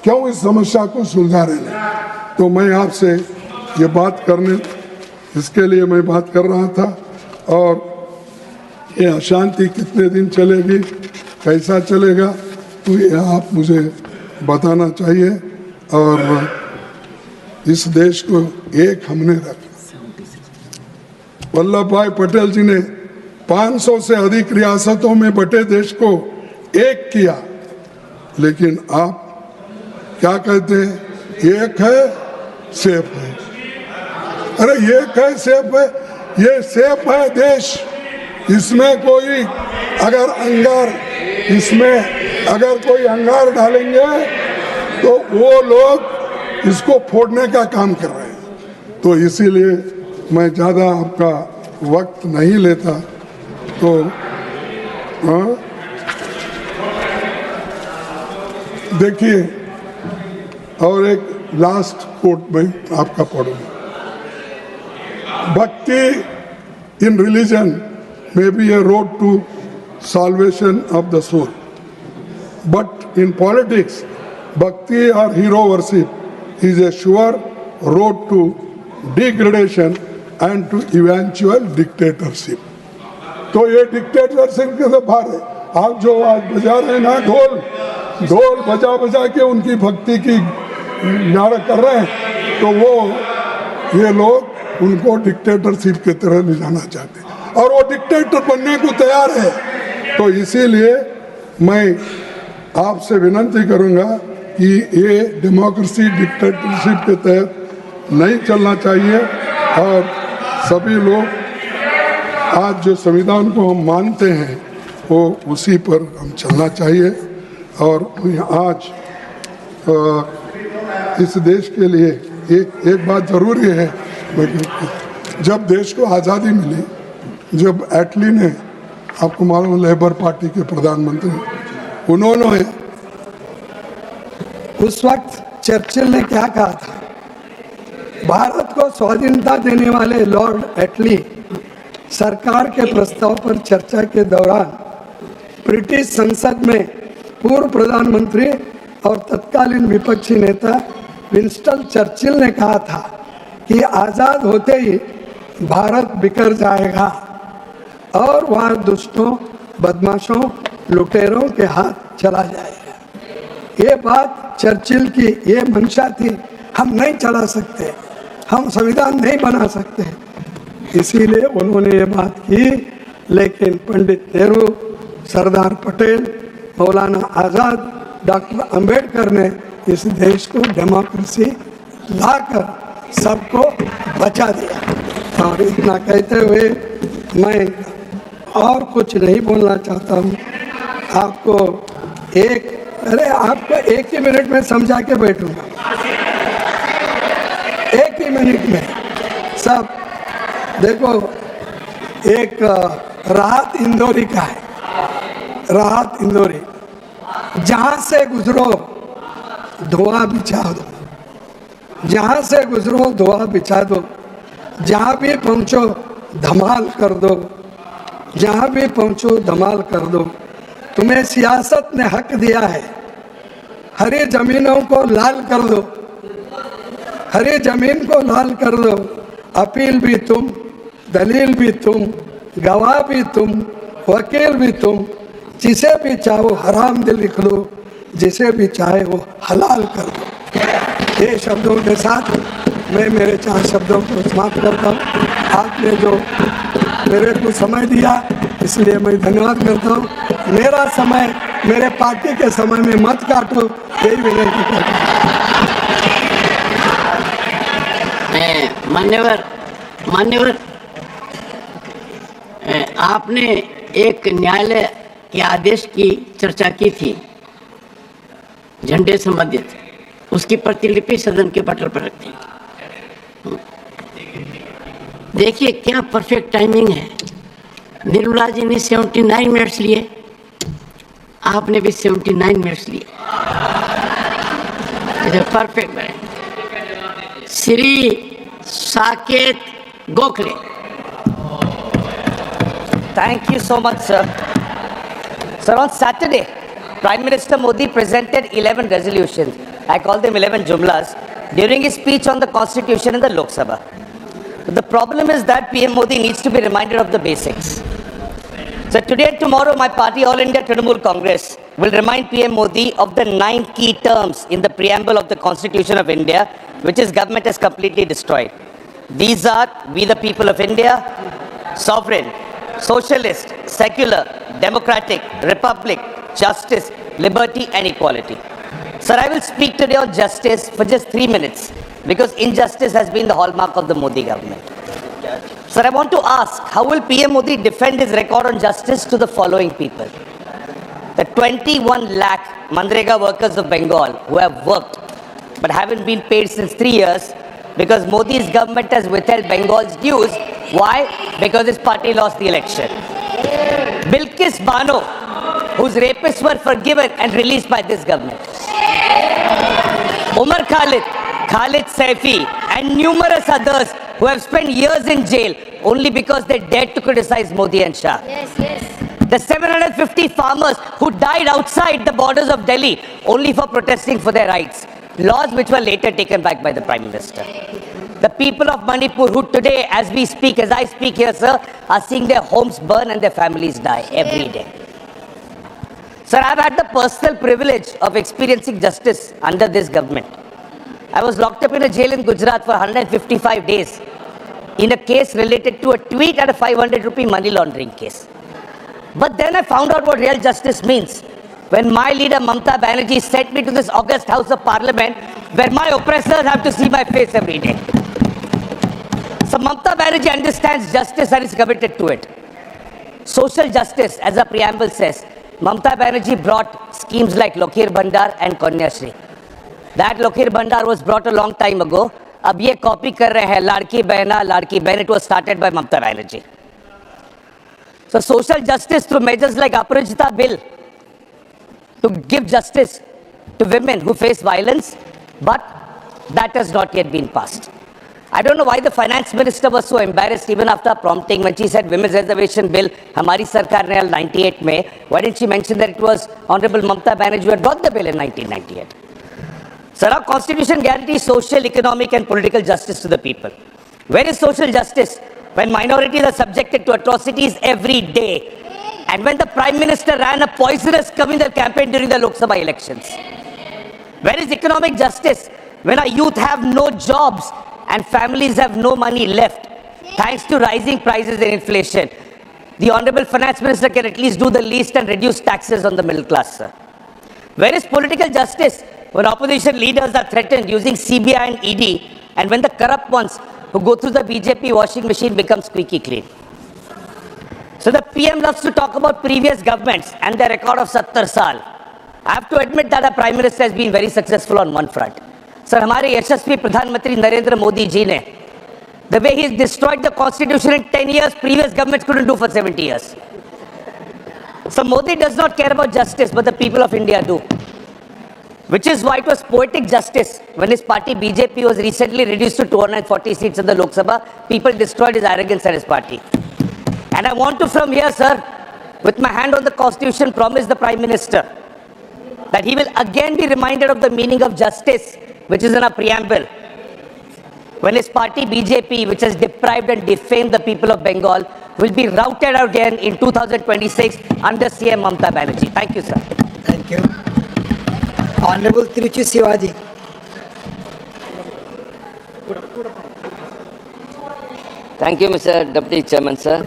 क्यों इस समस्या को सुलझा रहे हैं? तो मैं आपसे ये बात करने, इसके लिए मैं बात कर रहा था। और ये अशांति कितने दिन चलेगी, कैसा चलेगा, तो ये आप मुझे बताना चाहिए। और इस देश को एक हमने रखा। वल्लभ भाई पटेल जी ने 500 से अधिक रियासतों में बटे देश को एक किया, लेकिन आप क्या कहते हैं? एक है सेफ है। अरे एक है सेफ है, ये सेफ है देश। इसमें कोई अगर कोई अंगार डालेंगे तो वो लोग इसको फोड़ने का काम कर रहे हैं। तो इसीलिए मैं ज़्यादा आपका वक्त नहीं लेता। तो देखिए, और एक लास्ट कोट में आपका पढ़ूंगा। भक्ति in religion may be a road to salvation of the soul, but in politics, bhakti or hero worship is a sure road to degradation and to eventual dictatorship. तो ये डिक्टेटरशिप के बाहर है। आप जो आज बजा रहे हैं ना, ढोल बजा के उनकी भक्ति की नारा कर रहे हैं, तो वो ये लोग उनको डिक्टेटरशिप की तरह ले जाना चाहते हैं और वो डिक्टेटर बनने को तैयार है। तो इसीलिए मैं आपसे विनती करूंगा कि ये डेमोक्रेसी डिक्टेटरशिप के तहत नहीं चलना चाहिए और सभी लोग आज जो संविधान को हम मानते हैं वो उसी पर हम चलना चाहिए। और आज इस देश के लिए एक बात जरूरी है, जब देश को आज़ादी मिली, जब एटली ने, आपको मालूम, लेबर पार्टी के प्रधानमंत्री, उन्होंने उस वक्त चर्चिल ने क्या कहा था? भारत को स्वाधीनता देने वाले लॉर्ड एटली सरकार के प्रस्ताव पर चर्चा के दौरान ब्रिटिश संसद में पूर्व प्रधानमंत्री और तत्कालीन विपक्षी नेता विंस्टन चर्चिल ने कहा था कि आज़ाद होते ही भारत बिखर जाएगा। और वहाँ दुष्टों, बदमाशों, लुटेरों के हाथ चला जाएगा। ये बात चर्चिल की ये मंशा थी, हम नहीं चला सकते, हम संविधान नहीं बना सकते, इसीलिए उन्होंने ये बात की। लेकिन पंडित नेहरू, सरदार पटेल, मौलाना आज़ाद, डॉक्टर अंबेडकर ने इस देश को डेमोक्रेसी लाकर सबको बचा दिया। और इतना कहते हुए मैं और कुछ नहीं बोलना चाहता हूँ। आपको आपको एक ही मिनट में समझा के बैठूंगा, एक ही मिनट में सब। देखो, एक राहत इंदौरी का है, राहत इंदौरी, जहाँ से गुजरो धुआं बिछा दो, जहाँ से गुजरो धुआं बिछा दो, जहाँ भी पहुँचो धमाल कर दो, जहाँ भी पहुँचो धमाल कर दो। तुम्हें सियासत ने हक दिया है, हरी जमीनों को लाल कर दो, हरी जमीन को लाल कर दो। अपील भी तुम, दलील भी तुम, गवाह भी तुम, वकील भी तुम, जिसे भी चाहो हराम दिल लिख लो, जिसे भी चाहे वो हलाल कर दो। ये शब्दों के साथ मैं मेरे 4 शब्दों को समाप्त करता हूँ। आपने जो मेरे को समय दिया इसलिए मैं धन्यवाद करता हूँ। मेरा समय मेरे पार्टी के समय में मत काटो, यही विनती करता हूँ। मान्यवर, आपने एक न्यायालय के आदेश की चर्चा की थी झंडे संबंधित, उसकी प्रतिलिपि सदन के पटल पर रखी। देखिए क्या परफेक्ट टाइमिंग है। निर्मला जी ने 79 मिनट्स लिए, आपने भी 79 मिनट्स लिए, परफेक्ट है। Shri Saket Gokhale. Thank you so much, sir. Sir, on Saturday, Prime Minister Modi presented 11 resolutions. I call them 11 jumlas during his speech on the Constitution in the Lok Sabha. But the problem is that PM Modi needs to be reminded of the basics. So today and tomorrow, my party, All India Trinamool Congress, will remind PM Modi of the 9 key terms in the preamble of the Constitution of India, which his government has completely destroyed. These are: we the people of India, sovereign, socialist, secular, democratic, republic, justice, liberty and equality. Sir, I will speak today on justice for just 3 minutes because injustice has been the hallmark of the Modi government. Sir, I want to ask, how will PM Modi defend his record on justice to the following people? The 21 lakh Manrega workers of Bengal who have worked but haven't been paid since 3 years because Modi's government has withheld Bengal's dues. Why? Because his party lost the election. Bilkis Bano, whose rapists were forgiven and released by this government. Umar Khalid, Khalid Saifi and numerous others who have spent years in jail only because they dared to criticize Modi and Shah. The 750 farmers who died outside the borders of Delhi only for protesting for their rights. Laws which were later taken back by the Prime Minister. The people of Manipur who today, as we speak, as I speak here, sir, are seeing their homes burn and their families die every day. Sir, I've had the personal privilege of experiencing justice under this government. I was locked up in a jail in Gujarat for 155 days in a case related to a tweet and a 500 rupee money laundering case. But then I found out what real justice means when my leader Mamta Banerjee sent me to this august House of Parliament where my oppressors have to see my face every day. So Mamta Banerjee understands justice and is committed to it. Social justice, as the preamble says, Mamta Banerjee brought schemes like Lokhir Bhandar and Kanya Shri. That Lokhir Bhandar was brought a long time ago. अब ये copy कर रहे हैं लाड़की बहन. It was started by Mamta Banerjee. So social justice through measures like Aparajita Bill to give justice to women who face violence, but that has not yet been passed. I don't know why the finance minister was so embarrassed even after prompting when she said women's reservation bill, Hamari Sarkar ne 98 mein. Why didn't she mention that it was Honorable Mamta Banerjee who had brought the bill in 1998? Sir, our constitution guarantees social, economic and political justice to the people. Where is social justice when minorities are subjected to atrocities every day, and when the Prime Minister ran a poisonous communal campaign during the Lok Sabha elections. Where is economic justice when our youth have no jobs and families have no money left, thanks to rising prices and inflation? The Honorable Finance Minister can at least do the least and reduce taxes on the middle class, sir. Where is political justice when opposition leaders are threatened using CBI and ED, and when the corrupt ones who go through the BJP washing machine become squeaky clean? So the PM loves to talk about previous governments and their record of 70 saal. I have to admit that our Prime Minister has been very successful on one front. Sir, हमारे यशस्वी प्रधानमंत्री नरेंद्र मोदी जी ने, the way he's destroyed the constitution in 10 years, previous governments couldn't do for 70 years. So Modi does not care about justice, but the people of India do. Which is why it was poetic justice when his party BJP was recently reduced to 240 seats in the Lok Sabha. People destroyed his arrogance and his party. And I want to from here, sir, with my hand on the Constitution, promise the Prime Minister that he will again be reminded of the meaning of justice, which is in our preamble, when his party BJP, which has deprived and defamed the people of Bengal, will be routed again in 2026 under CM Mamata Banerjee. Thank you, sir. Thank you. Honorable Tiruchi Sivaji. Thank you, Mr. Deputy Chairman, sir.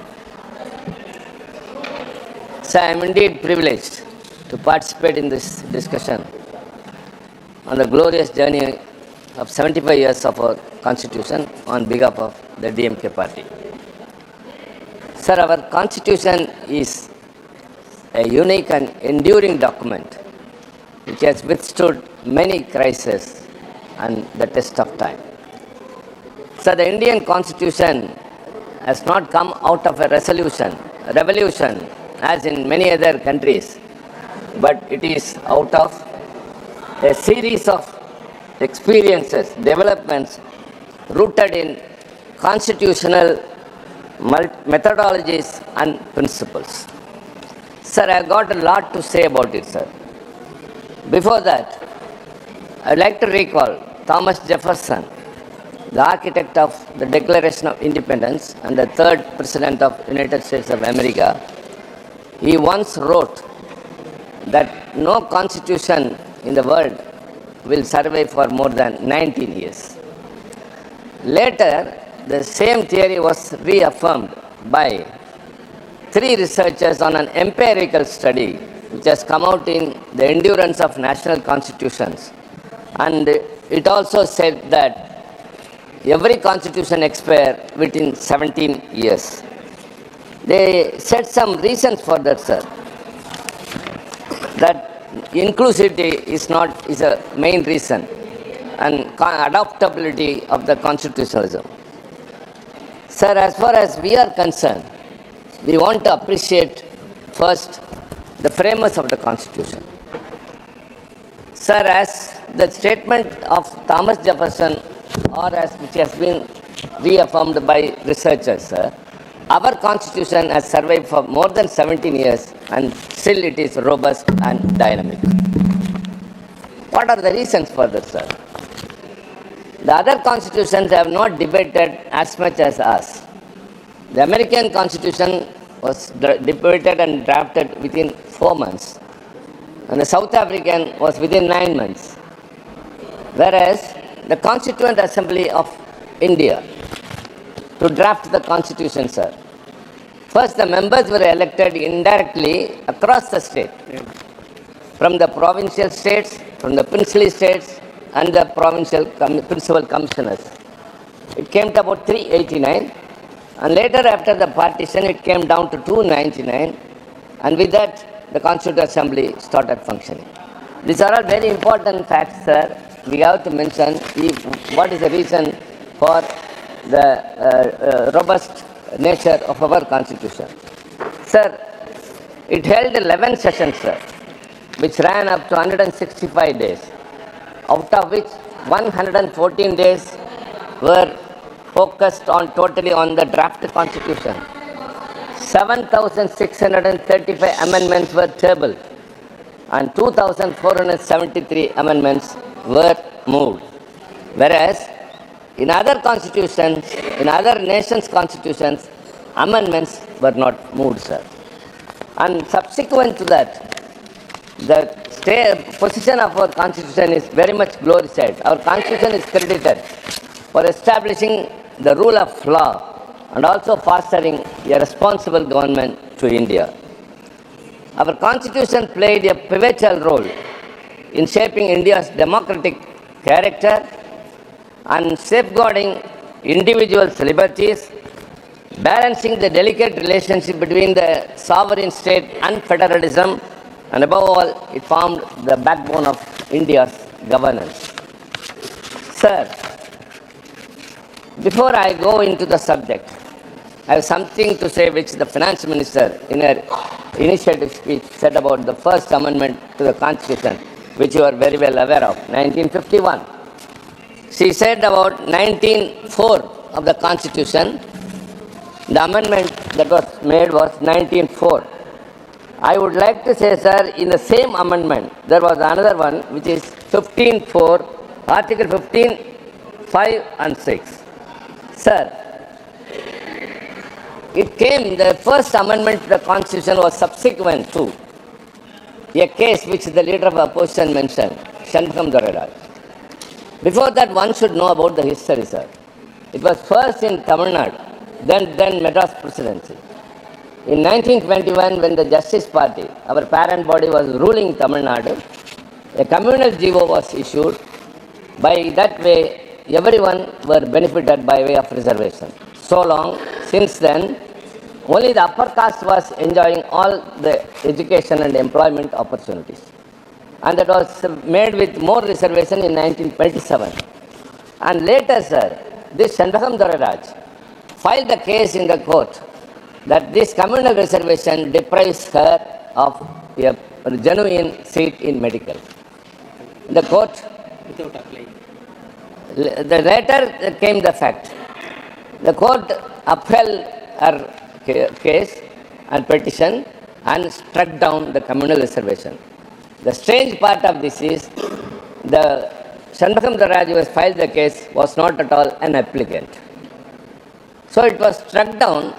Sir, I am indeed privileged to participate in this discussion on the glorious journey of 75 years of our Constitution on behalf of the DMK party. Sir, our Constitution is a unique and enduring document which has withstood many crises and the test of time. Sir, the Indian Constitution has not come out of a revolution, as in many other countries, but it is out of a series of experiences, developments rooted in constitutional methodologies and principles. Sir, I got a lot to say about it, sir. Before that, I would like to recall Thomas Jefferson, the architect of the Declaration of Independence and the third President of the United States of America. He once wrote that no constitution in the world will survive for more than 19 years. Later, the same theory was reaffirmed by 3 researchers on an empirical study which has come out in the Endurance of National Constitutions. And it also said that every constitution expires within 17 years. They said some reasons for that, sir. That inclusivity is a main reason, and adaptability of the constitutionalism. Sir, as far as we are concerned, we want to appreciate first the framers of the Constitution. Sir, as the statement of Thomas Jefferson, or as which has been reaffirmed by researchers, sir, our Constitution has survived for more than 17 years and still it is robust and dynamic. What are the reasons for this, sir? The other constitutions have not debated as much as us. The American Constitution was debated and drafted within 4 months, and the South African was within 9 months. Whereas the Constituent Assembly of India, to draft the Constitution, sir, first the members were elected indirectly across the state, from the provincial states, from the princely states, and the provincial principal commissioners. It came to about 389, and later after the partition it came down to 299, and with that the Constituent Assembly started functioning. These are all very important facts, sir. We have to mention what is the reason for the robust nature of our Constitution. Sir, it held 11 sessions, sir, which ran up to 165 days, out of which 114 days were focused totally on the draft Constitution. 7,635 amendments were tabled and 2,473 amendments were moved. Whereas In other constitutions, in other nations' constitutions, amendments were not moved, sir. And subsequent to that, the position of our constitution is very much glorified. Our constitution is credited for establishing the rule of law and also fostering a responsible government to India. Our constitution played a pivotal role in shaping India's democratic character and safeguarding individuals' liberties, balancing the delicate relationship between the sovereign state and federalism, and above all, it formed the backbone of India's governance. Sir, before I go into the subject, I have something to say which the finance minister in her initiative speech said about the first amendment to the Constitution, which you are very well aware of, 1951. She said about 1904 of the Constitution, the amendment that was made was 1904. I would like to say, sir, in the same amendment, there was another one which is 15.4, Article 15, 5 and 6. Sir, it came, the first amendment to the Constitution was subsequent to a case which the leader of opposition mentioned, Shanmugam Doraraj. Before that, one should know about the history, sir. It was first in Tamil Nadu, then Madras Presidency. In 1921, when the Justice Party, our parent body, was ruling Tamil Nadu, a communal GO was issued. By that way, everyone were benefited by way of reservation. So long, since then, only the upper caste was enjoying all the education and employment opportunities. And that was made with more reservation in 1927. And later, sir, this Shanmugam Doraraj filed a case in the court that this communal reservation deprives her of a genuine seat in medical. The court, later came the fact. The court upheld her case and petition and struck down the communal reservation. The strange part of this is the Shanmugam Doraraj who has filed the case was not at all an applicant. So it was struck down,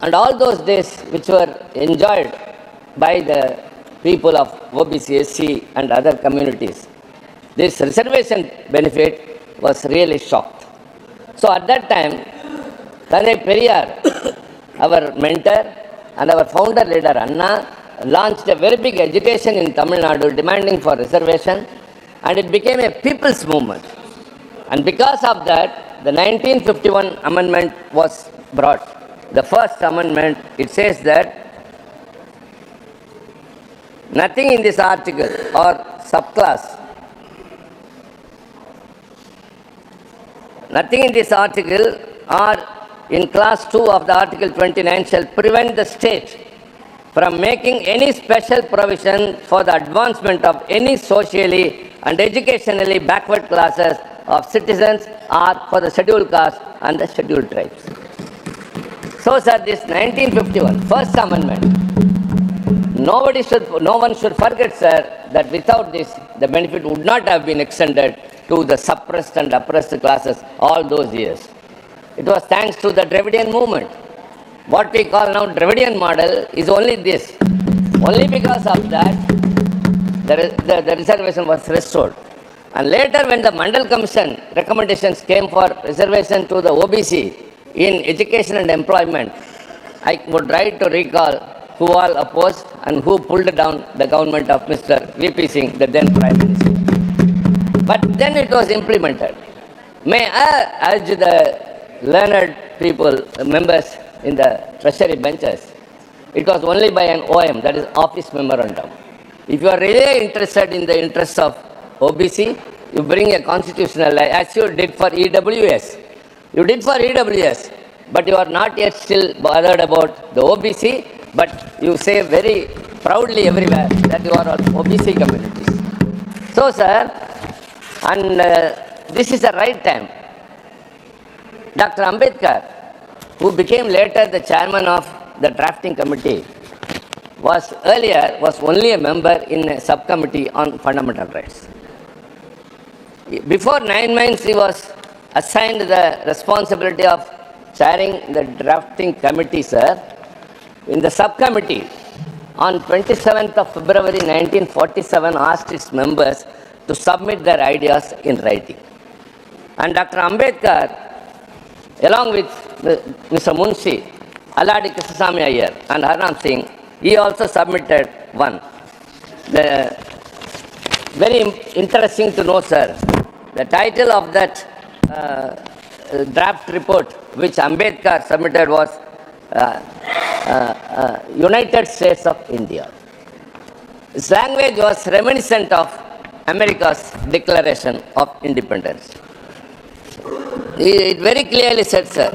and all those days which were enjoyed by the people of OBC, SC and other communities, this reservation benefit was really shocked. So at that time, Thanai Periyar, our mentor and our founder leader Anna, launched a very big education in Tamil Nadu demanding for reservation, and it became a people's movement. And because of that, the 1951 amendment was brought. The first amendment, it says that nothing in this article or subclass, nothing in this article or in class 2 of the Article 29 shall prevent the state from making any special provision for the advancement of any socially and educationally backward classes of citizens or for the scheduled caste and the scheduled tribes. So, sir, this 1951 First Amendment, no one should forget, sir, that without this, the benefit would not have been extended to the suppressed and oppressed classes all those years. It was thanks to the Dravidian movement. What we call now Dravidian model is only this. Only because of that, the reservation was restored. And later when the Mandal Commission recommendations came for reservation to the OBC in education and employment, I would like to recall who all opposed and who pulled down the government of Mr. VP Singh, the then Prime Minister. But then it was implemented. May I urge the learned people, members in the treasury benches, it was only by an OM, that is office memorandum. If you are really interested in the interests of OBC, you bring a constitutional, as you did for EWS. You did for EWS, but you are not yet still bothered about the OBC, but you say very proudly everywhere that you are all OBC communities. So, sir, and this is the right time. Dr. Ambedkar, who became later the chairman of the drafting committee, was only a member in a subcommittee on fundamental rights. Before 9 months, he was assigned the responsibility of chairing the drafting committee, sir, in the subcommittee on 27th of February 1947 asked its members to submit their ideas in writing. And Dr. Ambedkar, along with Mr. Munshi, Aladi Krishnasamy Iyer and Arnab Singh, he also submitted one. Very interesting to know, sir, the title of that draft report which Ambedkar submitted was United States of India. Its language was reminiscent of America's Declaration of Independence. It very clearly said, sir,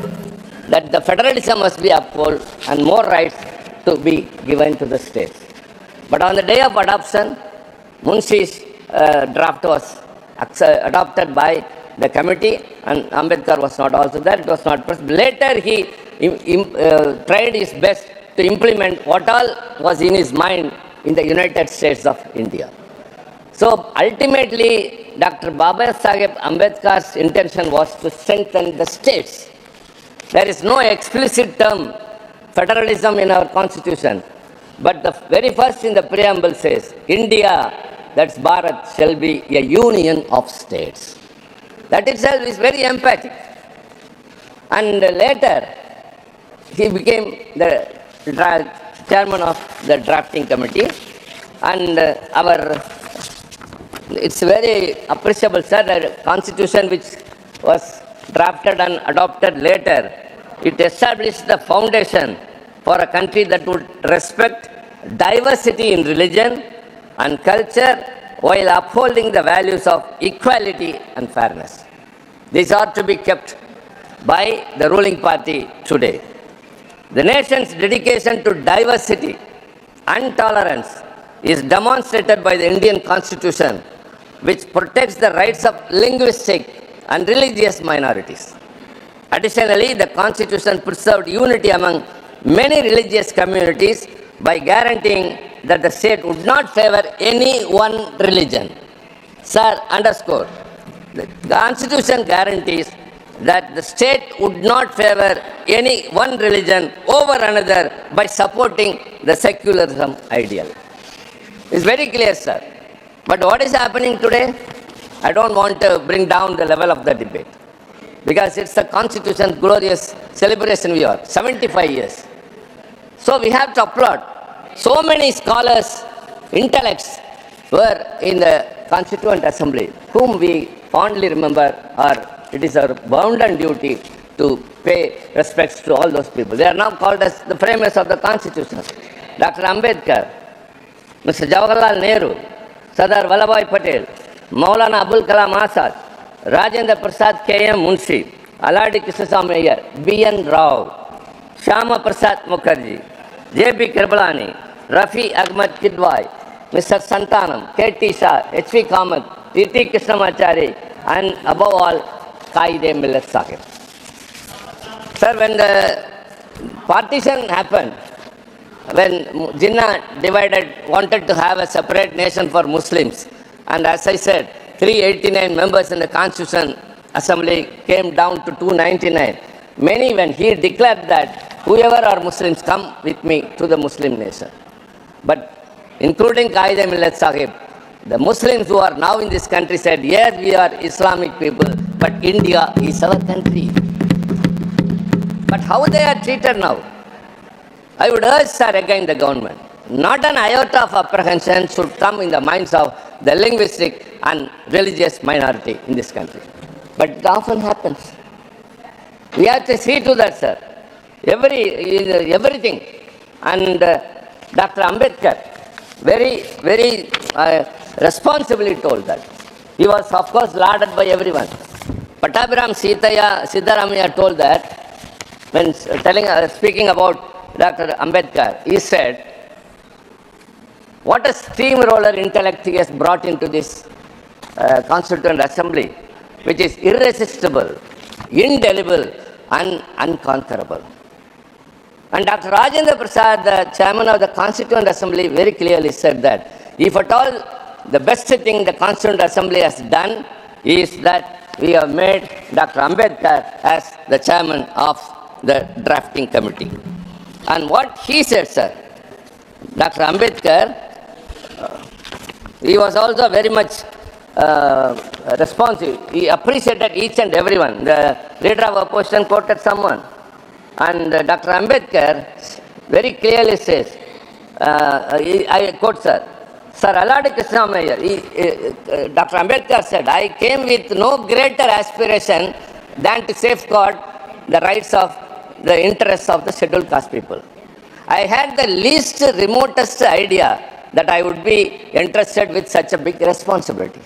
that the federalism must be upheld and more rights to be given to the states. But on the day of adoption, Munshi's draft was adopted by the committee, and Ambedkar was not also there. It was not pressed. Later, he tried his best to implement what all was in his mind in the United States of India. So ultimately, Dr. Baba Saheb Ambedkar's intention was to strengthen the states. There is no explicit term federalism in our constitution, but the very first in the preamble says, India, that's Bharat, shall be a union of states. That itself is very emphatic. And later, he became the chairman of the drafting committee, and it's very appreciable, sir, the constitution which was drafted and adopted later, it established the foundation for a country that would respect diversity in religion and culture while upholding the values of equality and fairness. These are to be kept by the ruling party today. The nation's dedication to diversity and tolerance is demonstrated by the Indian Constitution, which protects the rights of linguistic and religious minorities. Additionally, the Constitution preserved unity among many religious communities by guaranteeing that the state would not favor any one religion. Sir, underscore, the Constitution guarantees that the state would not favor any one religion over another by supporting the secularism ideal. It's very clear, sir. But what is happening today? I don't want to bring down the level of the debate, because it's the Constitution's glorious celebration we are, 75 years. So we have to applaud. So many scholars, intellects were in the Constituent Assembly, whom we fondly remember, or it is our bounden duty to pay respects to all those people. They are now called as the framers of the Constitution. Dr. Ambedkar, Mr. Jawaharlal Nehru, Sardar Vallabhbhai Patel, Maulana Abul Kalam Azad, Rajendra Prasad K.M. Munshi, Aladi Krishnasamy Iyer, B.N. Rao, Shyama Prasad Mukherjee, J.B. Kirbalani, Rafi Ahmad Kidwai, Mr. Santanam, K.T. Shah, H.V. Kamath, T.T. Krishnamachari, and above all, Qaide Millat Sahib. Sir, when the partition happened, when Jinnah wanted to have a separate nation for Muslims, and as I said, 389 members in the Constitution Assembly came down to 299. Many, when he declared that whoever are Muslims, come with me to the Muslim nation. But including Qaide Millat Sahib, the Muslims who are now in this country said, yes, we are Islamic people, but India is our country. But how they are treated now? I would urge, sir, again the government, not an iota of apprehension should come in the minds of the linguistic and religious minority in this country. But it often happens. We have to see to that, sir. Everything. And Dr. Ambedkar very responsibly told that. He was, of course, lauded by everyone. Pattabhiram Siddaramaiah told that, when speaking about Dr. Ambedkar, he said, what a steamroller intellect he has brought into this Constituent Assembly, which is irresistible, indelible, and unconquerable. And Dr. Rajendra Prasad, the chairman of the Constituent Assembly, very clearly said that if at all the best thing the Constituent Assembly has done is that we have made Dr. Ambedkar as the chairman of the drafting committee. And what he said, sir, Dr. Ambedkar, he was also very much responsive. He appreciated each and everyone. The leader of opposition quoted someone. And Dr. Ambedkar very clearly says, I quote, sir, Sir Alladi Krishnamaiah, Dr. Ambedkar said, I came with no greater aspiration than to safeguard the rights of the interests of the scheduled caste people. I had the least remotest idea that I would be entrusted with such a big responsibility.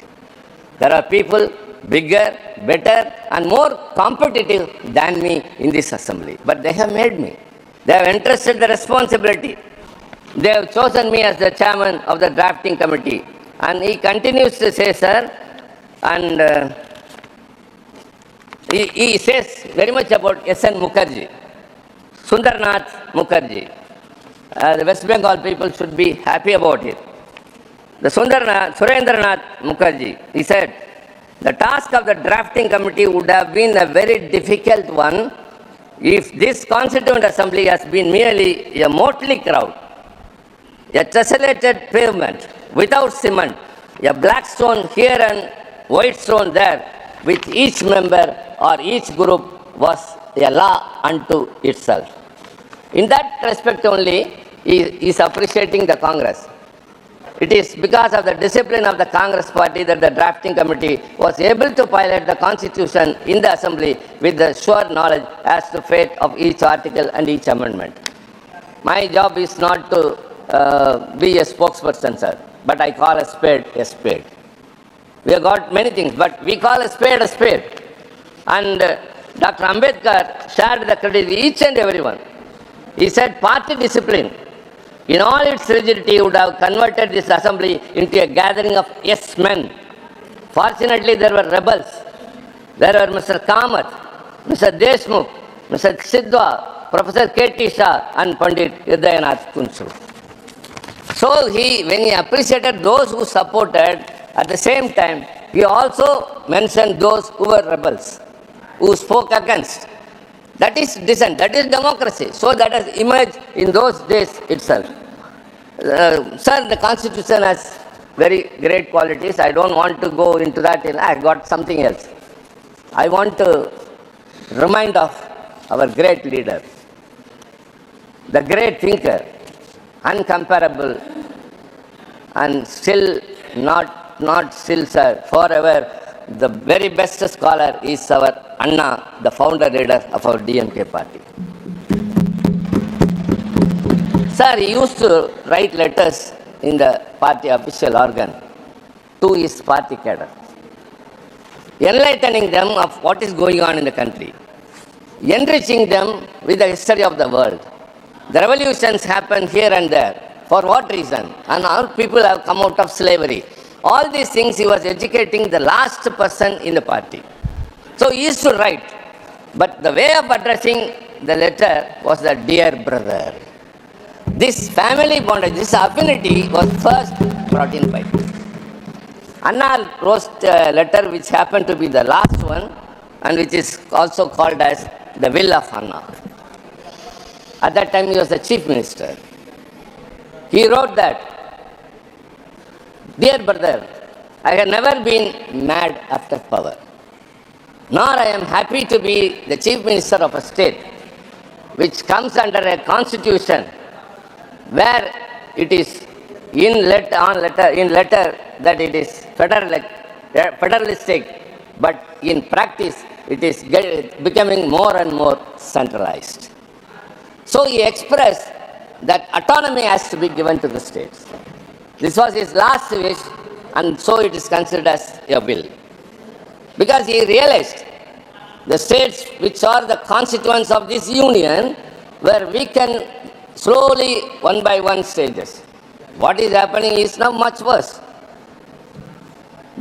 There are people bigger, better, and more competitive than me in this assembly. But they have made me. They have entrusted the responsibility. They have chosen me as the chairman of the drafting committee. And he continues to say, sir, and he says very much about S.N. Mukherjee, Sundarnath Mukherjee. The West Bengal people should be happy about it. The Surendranath Mukherjee, he said, the task of the drafting committee would have been a very difficult one if this constituent assembly has been merely a motley crowd, a tessellated pavement without cement, a black stone here and white stone there, with each member or each group was a law unto itself. In that respect only, he is appreciating the Congress. It is because of the discipline of the Congress party that the drafting committee was able to pilot the constitution in the assembly with the sure knowledge as to fate of each article and each amendment. My job is not to be a spokesperson, sir, but I call a spade a spade. We have got many things, but we call a spade a spade. And Dr. Ambedkar shared the credit with each and everyone. He said party discipline, in all its rigidity, would have converted this assembly into a gathering of yes men. Fortunately, there were rebels. There were Mr. Kamath, Mr. Deshmukh, Mr. Sidwa, Professor K.T. Shah, and Pandit Hridayanath Kunsu. So when he appreciated those who supported, at the same time, he also mentioned those who were rebels, who spoke against. That is dissent, that is democracy. So that has emerged in those days itself. Sir, the Constitution has very great qualities. I don't want to go into that. I got something else. I want to remind of our great leader, the great thinker, uncomparable, and still not still, sir, forever. The very best scholar is our Anna, the founder leader of our DMK party. Sir, he used to write letters in the party official organ to his party cadre, enlightening them of what is going on in the country, enriching them with the history of the world. The revolutions happen here and there. For what reason? And all people have come out of slavery. All these things he was educating the last person in the party. So he used to write. But the way of addressing the letter was the dear brother. This family bondage, this affinity was first brought in by him. Anna wrote a letter which happened to be the last one and which is also called as the Will of Anna. At that time he was the chief minister. He wrote that, dear brother, I have never been mad after power, nor I am happy to be the chief minister of a state which comes under a constitution where it is in letter that it is federalistic, but in practice it is becoming more and more centralized. So he expressed that autonomy has to be given to the states. This was his last wish, and so it is considered as a will. Because he realized the states which are the constituents of this union were weakened slowly, one by one stages. What is happening is now much worse.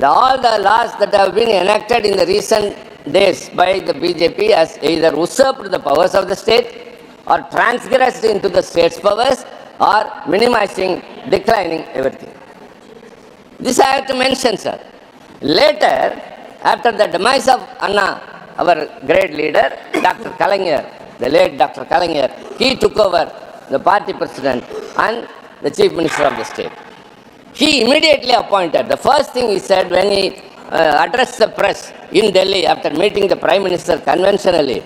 All the laws that have been enacted in the recent days by the BJP has either usurped the powers of the state or transgressed into the state's powers or minimizing, declining everything. This I have to mention, sir. Later, after the demise of Anna, our great leader, Dr. Kalaignar, the late Dr. Kalaignar, he took over the party president and the chief minister of the state. He immediately appointed, the first thing he said when he addressed the press in Delhi after meeting the prime minister conventionally,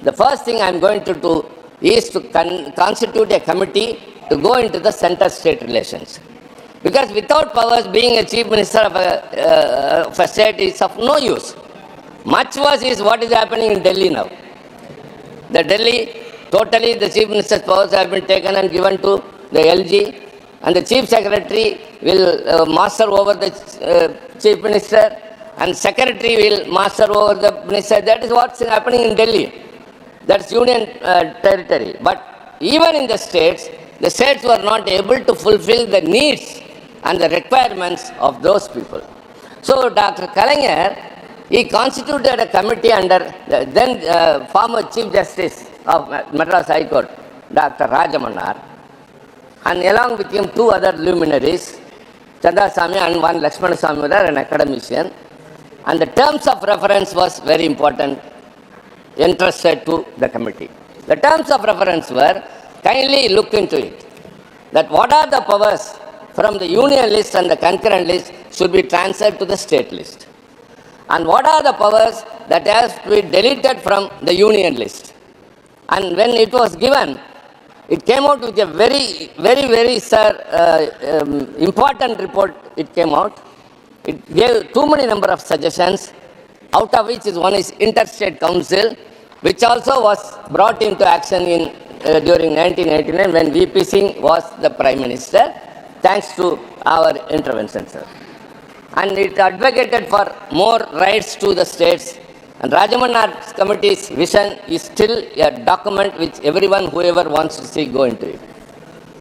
the first thing I am going to do is to constitute a committee to go into the center-state relations. Because without powers, being a chief minister of a state is of no use. Much worse is what is happening in Delhi now. The Delhi, totally the chief minister's powers have been taken and given to the LG, and the chief secretary will master over the chief minister, and secretary will master over the minister. That is what's happening in Delhi. That's union territory. But even in the states were not able to fulfill the needs and the requirements of those people. So Dr. Kalaignar, he constituted a committee under the then former Chief Justice of Madras High Court, Dr. Rajamannar, and along with him two other luminaries, Chandasamy and one Lakshmana Swamy, an academician. And the terms of reference was very important, entrusted to the committee. The terms of reference were, kindly look into it, that what are the powers from the union list and the concurrent list should be transferred to the state list. And what are the powers that have to be deleted from the union list. And when it was given, it came out with a very, important report. It came out. It gave too many number of suggestions, out of which one is Interstate Council, which also was brought into action in during 1989 when VP Singh was the Prime Minister, thanks to our intervention, sir. And it advocated for more rights to the states. And Rajamannar committee's vision is still a document which everyone, whoever wants to see, go into it.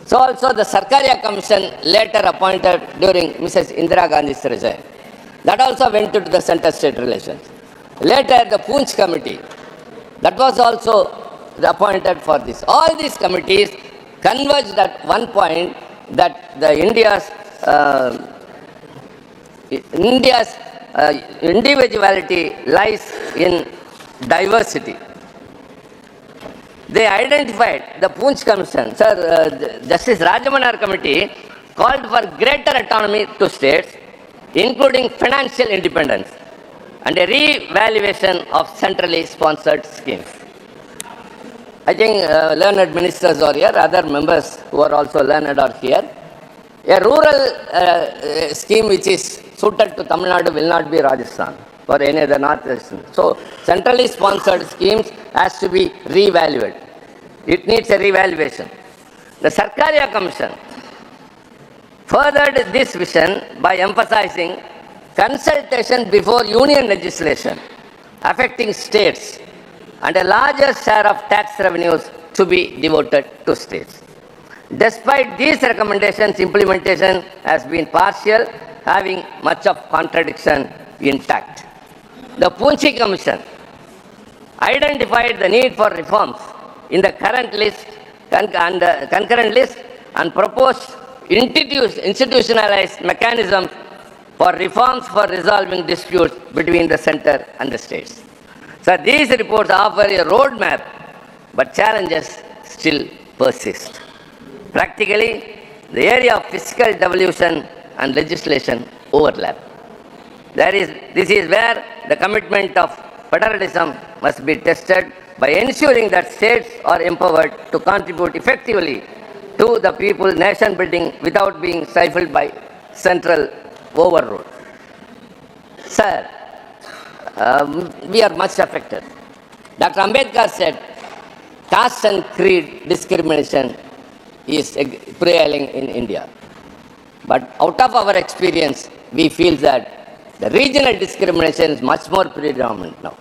So also the Sarkaria Commission, later appointed during Mrs. Indira Gandhi's regime, that also went into the center-state relations. Later the Poonch Committee, that was also appointed for this. All these committees converged at one point that the India's individuality lies in diversity. They identified, the Poonch Commission, Justice Rajamannar Committee called for greater autonomy to states, including financial independence and a re-evaluation of centrally sponsored schemes. I think learned ministers are here, other members who are also learned are here. A rural scheme which is suited to Tamil Nadu will not be Rajasthan or any other northeastern. So centrally sponsored schemes has to be re-evaluated. It needs a re-evaluation. The Sarkaria Commission furthered this vision by emphasizing consultation before union legislation affecting states and a larger share of tax revenues to be devoted to states. Despite these recommendations, implementation has been partial, having much of contradiction intact. The Poonch Commission identified the need for reforms in the current list and concurrent list and proposed institutionalized mechanisms for reforms for resolving disputes between the center and the states. So these reports offer a roadmap, but challenges still persist. Practically, the area of fiscal devolution and legislation overlap. This is where the commitment of federalism must be tested by ensuring that states are empowered to contribute effectively to the people nation building without being stifled by central overrule. Sir, we are much affected. Dr. Ambedkar said, caste and creed discrimination is prevailing in India. But out of our experience, we feel that the regional discrimination is much more predominant now.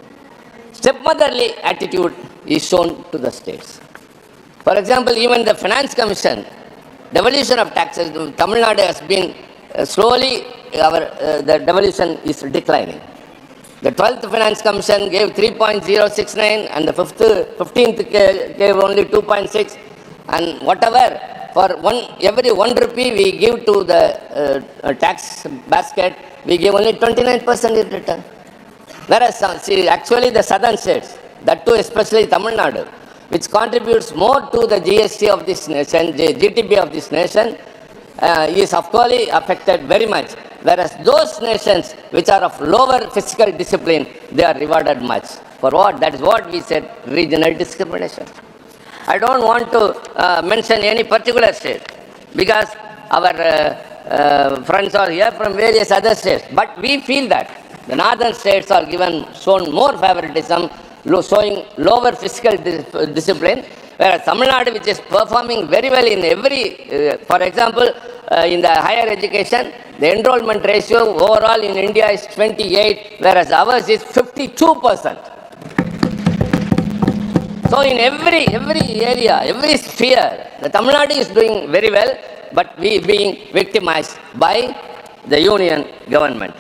Stepmotherly attitude is shown to the states. For example, even the Finance Commission, devolution of taxes, Tamil Nadu has been slowly, the devolution is declining. The 12th Finance Commission gave 3.069 and the 15th gave only 2.6, and whatever, for every 1 rupee we give to the tax basket, we give only 29% in return. Whereas, see, actually the southern states, that too especially Tamil Nadu, which contributes more to the GST of this nation, the GDP of this nation, is of course affected very much. Whereas those nations which are of lower fiscal discipline, they are rewarded much. For what? That is what we said, regional discrimination. I don't want to mention any particular state because our friends are here from various other states. But we feel that the northern states are shown more favoritism, showing lower fiscal discipline, whereas Tamil Nadu, which is performing very well in every, for example, in the higher education, the enrollment ratio overall in India is 28, whereas ours is 52%. So in every area, every sphere, the Tamil Nadu is doing very well, but we being victimized by the union government.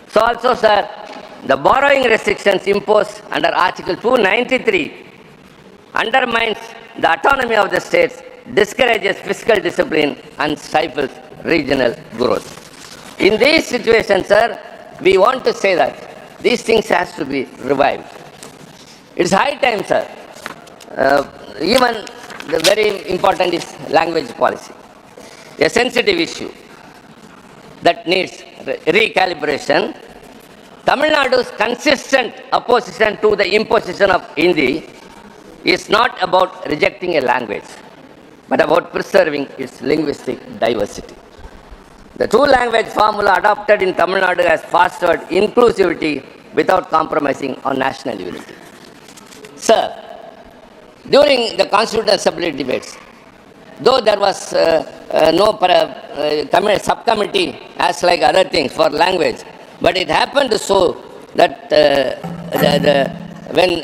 So also, sir, the borrowing restrictions imposed under Article 293 undermines the autonomy of the states, discourages fiscal discipline, and stifles regional growth. In these situations, sir, we want to say that these things has to be revived. It's high time, sir. Even the very important is language policy, a sensitive issue that needs recalibration. Tamil Nadu's consistent opposition to the imposition of Hindi is not about rejecting a language, but about preserving its linguistic diversity. The two-language formula adopted in Tamil Nadu has fostered inclusivity without compromising on national unity. Sir, during the Constitutional Assembly debates, though there was no subcommittee as like other things for language, but it happened so that when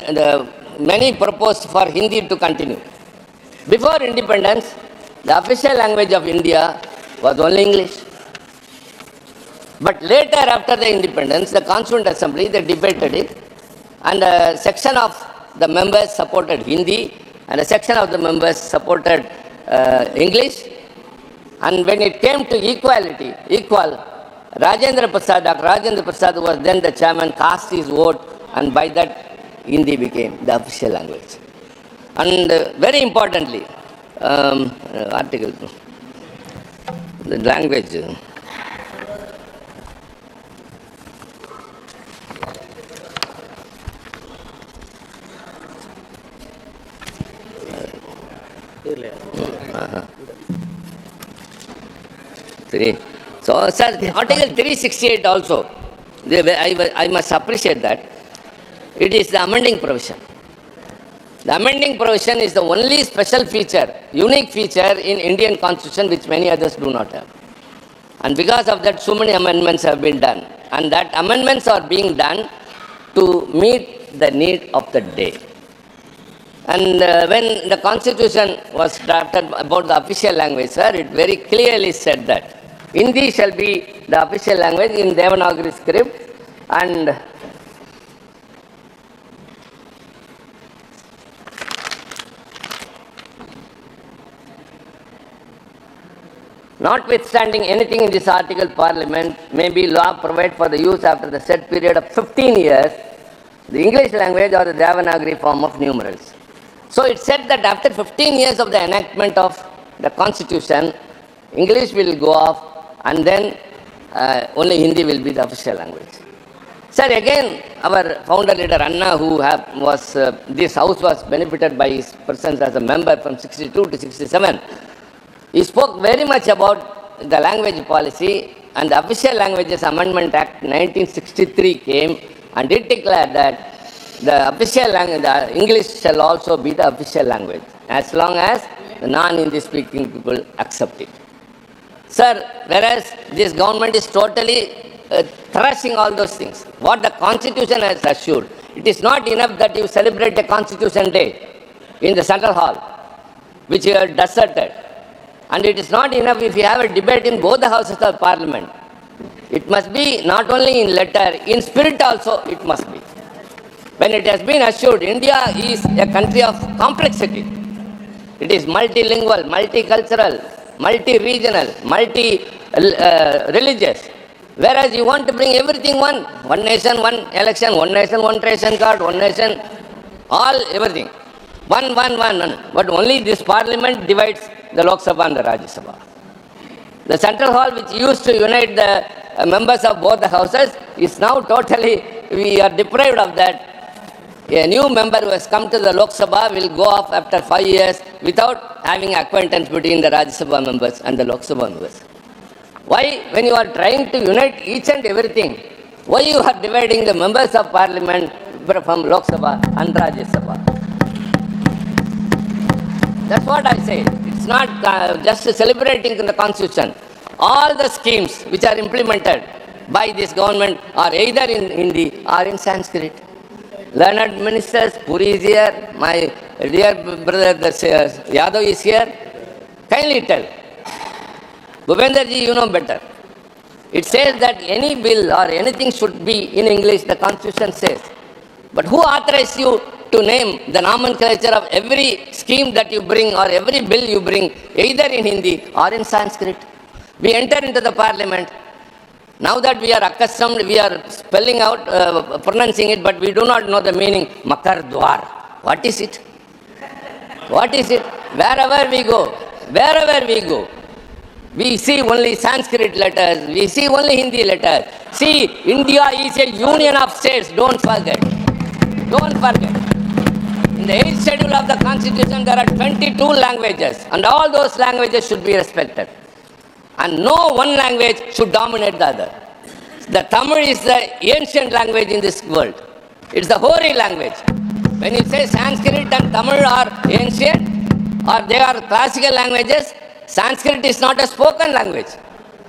many proposed for Hindi to continue. Before independence, the official language of India was only English. But later, after the independence, the Constituent Assembly, they debated it, and a section of the members supported Hindi, and a section of the members supported English. And when it came to equality, Dr. Rajendra Prasad, who was then the chairman, cast his vote, and by that, Hindi became the official language. And very importantly, article, the language. So, sir, Article 368 also, I must appreciate that. It is the amending provision. The amending provision is the only special feature, unique feature in Indian Constitution which many others do not have. And because of that, so many amendments have been done. And that amendments are being done to meet the need of the day. And when the Constitution was drafted about the official language, sir, it very clearly said that Hindi shall be the official language in Devanagari script, and notwithstanding anything in this article, Parliament may be law provide for the use after the set period of 15 years, the English language or the Devanagari form of numerals. So it said that after 15 years of the enactment of the Constitution, English will go off, and then only Hindi will be the official language. Sir, again, our founder leader Anna, this house was benefited by his presence as a member from 62 to 67. He spoke very much about the language policy, and the Official Languages Amendment Act 1963 came, and it declared that the official language, the English shall also be the official language, as long as the non-Hindi speaking people accept it. Sir, whereas this government is totally thrashing all those things, what the Constitution has assured, it is not enough that you celebrate a Constitution Day in the Central Hall, which you have deserted. And it is not enough if you have a debate in both the houses of Parliament. It must be not only in letter, in spirit also it must be. When it has been assured, India is a country of complexity. It is multilingual, multicultural, multi-regional, multi-religious. Whereas you want to bring everything one nation, one election, one nation, one ration card, one nation, all, everything. One. But only this parliament divides the Lok Sabha and the Rajya Sabha. The central hall, which used to unite the members of both the houses, is now totally, we are deprived of that. A new member who has come to the Lok Sabha will go off after 5 years without having acquaintance between the Rajya Sabha members and the Lok Sabha members. Why, when you are trying to unite each and everything, why you are dividing the members of parliament from Lok Sabha and Rajya Sabha? That's what I say. It's not just celebrating the constitution. All the schemes which are implemented by this government are either in Hindi or in Sanskrit. Learned ministers, Puri is here, my dear brother Yadav is here. Kindly tell. Bhupenderji, you know better. It says that any bill or anything should be in English, the constitution says. But who authorized you to name the nomenclature of every scheme that you bring or every bill you bring, either in Hindi or in Sanskrit? We enter into the parliament. Now that we are accustomed, we are spelling out, pronouncing it, but we do not know the meaning. Makar Dwar. What is it? What is it? Wherever we go, we see only Sanskrit letters, we see only Hindi letters. See, India is a union of states, don't forget. Don't forget. In the 8th schedule of the constitution, there are 22 languages, and all those languages should be respected. And no one language should dominate the other. The Tamil is the ancient language in this world. It's the hoary language. When you say Sanskrit and Tamil are ancient, or they are classical languages, Sanskrit is not a spoken language.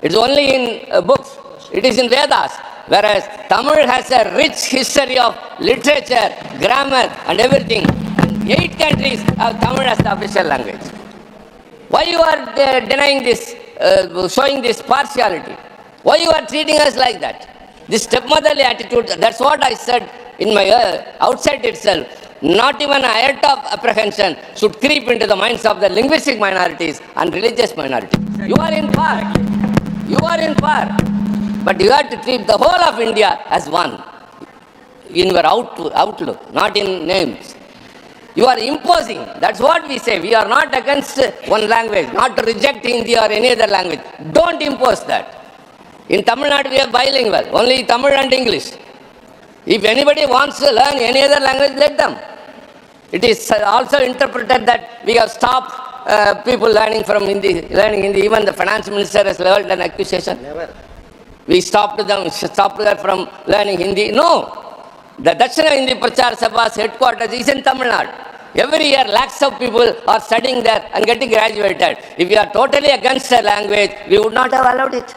It's only in books. It is in Vedas. Whereas Tamil has a rich history of literature, grammar, and everything. And 8 countries have Tamil as the official language. Why you are denying this, showing this partiality? Why you are treating us like that? This stepmotherly attitude, that's what I said in my outset itself. Not even an iota of apprehension should creep into the minds of the linguistic minorities and religious minorities. You are in power. You are in power. But you have to treat the whole of India as one in your outlook, not in names. You are imposing. That's what we say. We are not against one language, not to reject Hindi or any other language. Don't impose that. In Tamil Nadu, we are bilingual, only Tamil and English. If anybody wants to learn any other language, let them. It is also interpreted that we have stopped people learning Hindi. Even the finance minister has leveled an accusation. Never. We stopped them from learning Hindi. No. The Dakshina Hindi Prachar Sabha's headquarters is in Tamil Nadu. Every year, lakhs of people are studying there and getting graduated. If you are totally against a language, we would not have allowed it.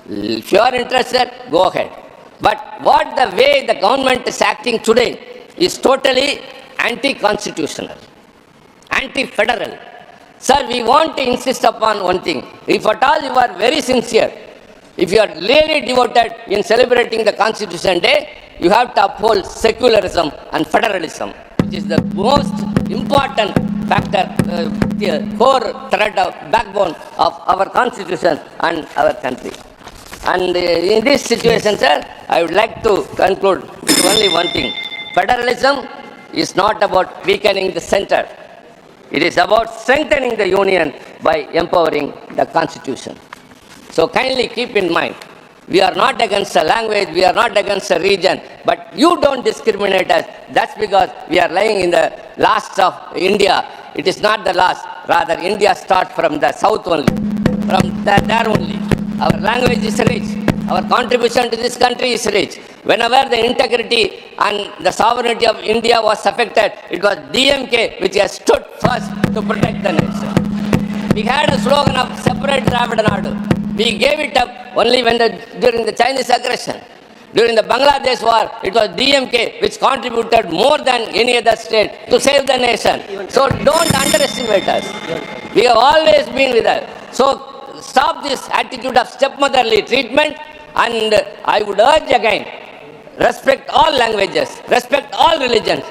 If you are interested, go ahead. But what the way the government is acting today is totally anti-constitutional, anti-federal. Sir, we want to insist upon one thing. If at all you are very sincere, if you are really devoted in celebrating the Constitution Day, you have to uphold secularism and federalism, which is the most important factor, the core thread of backbone of our Constitution and our country. And in this situation, sir, I would like to conclude with only one thing. Federalism is not about weakening the center. It is about strengthening the union by empowering the Constitution. So kindly keep in mind, we are not against a language, we are not against a region, but you don't discriminate us. That's because we are lying in the last of India. It is not the last. Rather, India starts from the south only, from there only. Our language is rich. Our contribution to this country is rich. Whenever the integrity and the sovereignty of India was affected, it was DMK which has stood first to protect the nation. We had a slogan of separate Dravid Nadu. We gave it up only during the Chinese aggression. During the Bangladesh war, it was DMK which contributed more than any other state to save the nation. So don't underestimate us. We have always been with us. So stop this attitude of stepmotherly treatment, and I would urge again, respect all languages, respect all religions,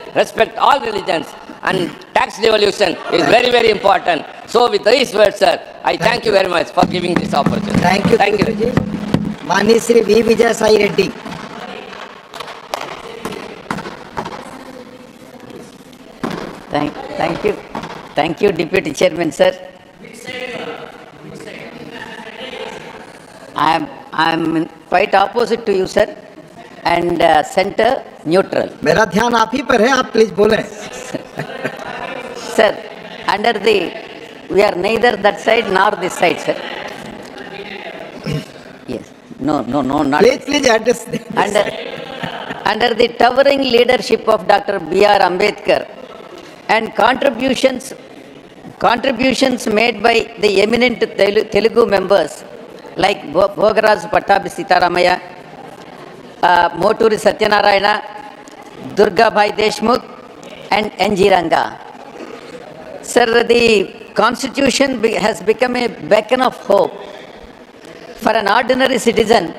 and tax devolution is very, very important. So with these words, sir, I thank you very much for giving this opportunity. Thank you. माननीय Shri V Vijay Sai Reddy. Thank you, Deputy Chairman, sir. I am quite opposite to you, sir, and center neutral. मेरा ध्यान आप ही पर है, आप please बोलें। Sir, we are neither that side nor this side, sir. Yes, no, not. Please address this. Under the towering leadership of Dr. B.R. Ambedkar and contributions made by the eminent Telugu members like Bhogaraj Pattabhi Sitaramaya, Moturi Satyanarayana, Durga Bhai Deshmukh, and N.G. Ranga. Sir, the Constitution has become a beacon of hope for an ordinary citizen.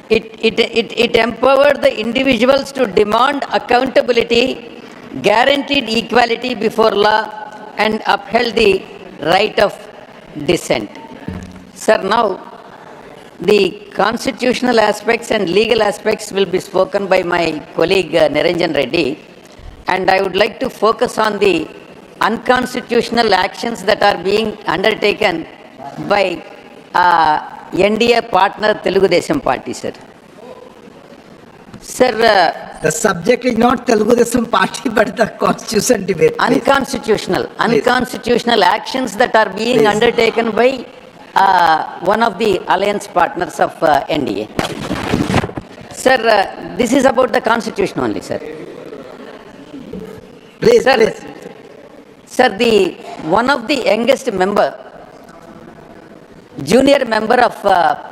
It empowered the individuals to demand accountability, guaranteed equality before law, and upheld the right of dissent. Sir, now the constitutional aspects and legal aspects will be spoken by my colleague Niranjan Reddy, and I would like to focus on the unconstitutional actions that are being undertaken by NDA partner Telugu Desam Party, sir. Sir, the subject is not Telugu Desam Party, but the constitution debate. Unconstitutional actions that are being undertaken by one of the alliance partners of NDA. Sir, this is about the constitution only, sir. Please. Sir, one of the youngest junior member of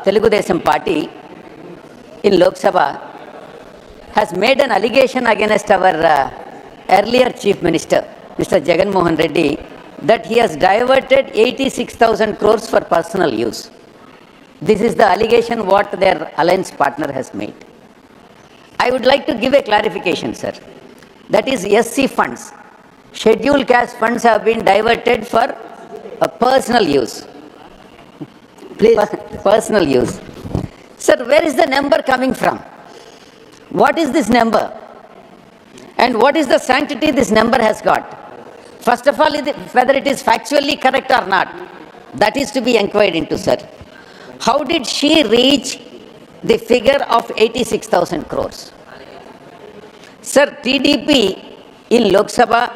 Telugu Desam Party in Lok Sabha has made an allegation against our earlier Chief Minister, Mr. Jagan Mohan Reddy, that he has diverted 86,000 crores for personal use. This is the allegation what their alliance partner has made. I would like to give a clarification, sir. That is SC funds. Scheduled caste funds have been diverted for personal use. Please. Personal use. Sir, where is the number coming from? What is this number? And what is the sanctity this number has got? First of all, whether it is factually correct or not, that is to be inquired into, sir. How did she reach the figure of 86,000 crores? Sir, TDP in Lok Sabha,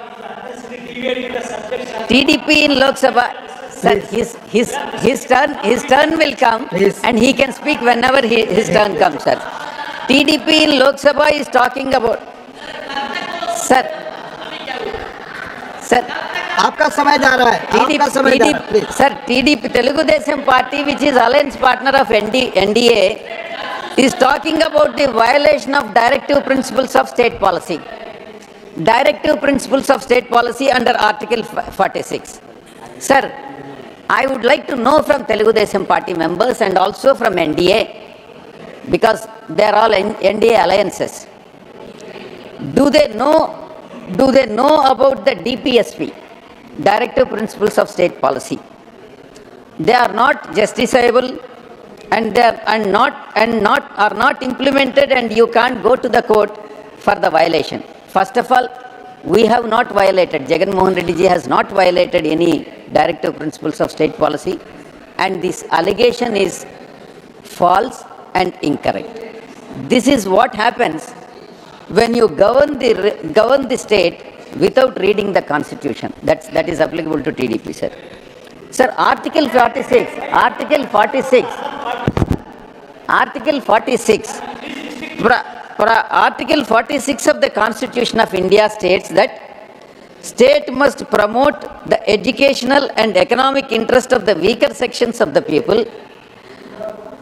sir, his turn will come. Please. And he can speak whenever his turn comes, sir. TDP in Lok Sabha is talking about, sir, आपका समय जा रहा है, आपका समय जा रहा है, please. Sir, TDP, Telugu Desam Party, which is alliance partner of NDA, is talking about the violation of directive principles of state policy. Directive principles of state policy under Article 46. Sir, I would like to know from Telugu Desam Party members and also from NDA, because they are all NDA alliances. Do they know about the DPSP, Directive Principles of State Policy? They are not justiciable, and they are not implemented, and you can't go to the court for the violation. First of all, we have not violated. Jagan Mohan Reddy ji has not violated any Directive Principles of State Policy, and this allegation is false and incorrect. This is what happens when you govern the state without reading the Constitution. That is applicable to TDP, sir. Sir, Article 46. Article 46 of the Constitution of India states that state must promote the educational and economic interest of the weaker sections of the people,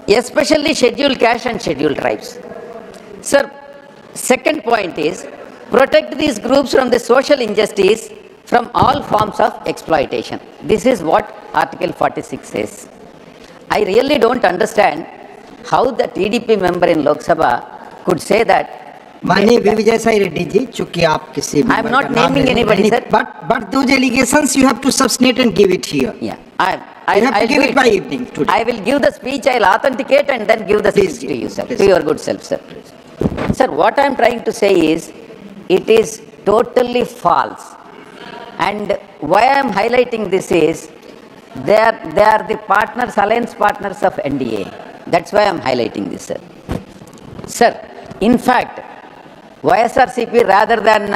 especially scheduled caste and scheduled tribes. Sir, second point is protect these groups from the social injustice, from all forms of exploitation. This is what Article 46 says. I really don't understand how the TDP member in Lok Sabha could say that माननीय विजय साई रेड्डी जी, चूंकि आप किसी I am not naming anybody, sir. But those allegations you have to substantiate and give it here. Yeah, You have to give it by evening today. I will give the speech, I will authenticate and then give the Please speech give. to you, sir, Please. to your good self, sir. Sir, what I am trying to say is, it is totally false. And why I am highlighting this is, they are the partners, alliance partners of NDA. That's why I am highlighting this, sir. Sir, in fact, YSRCP, rather than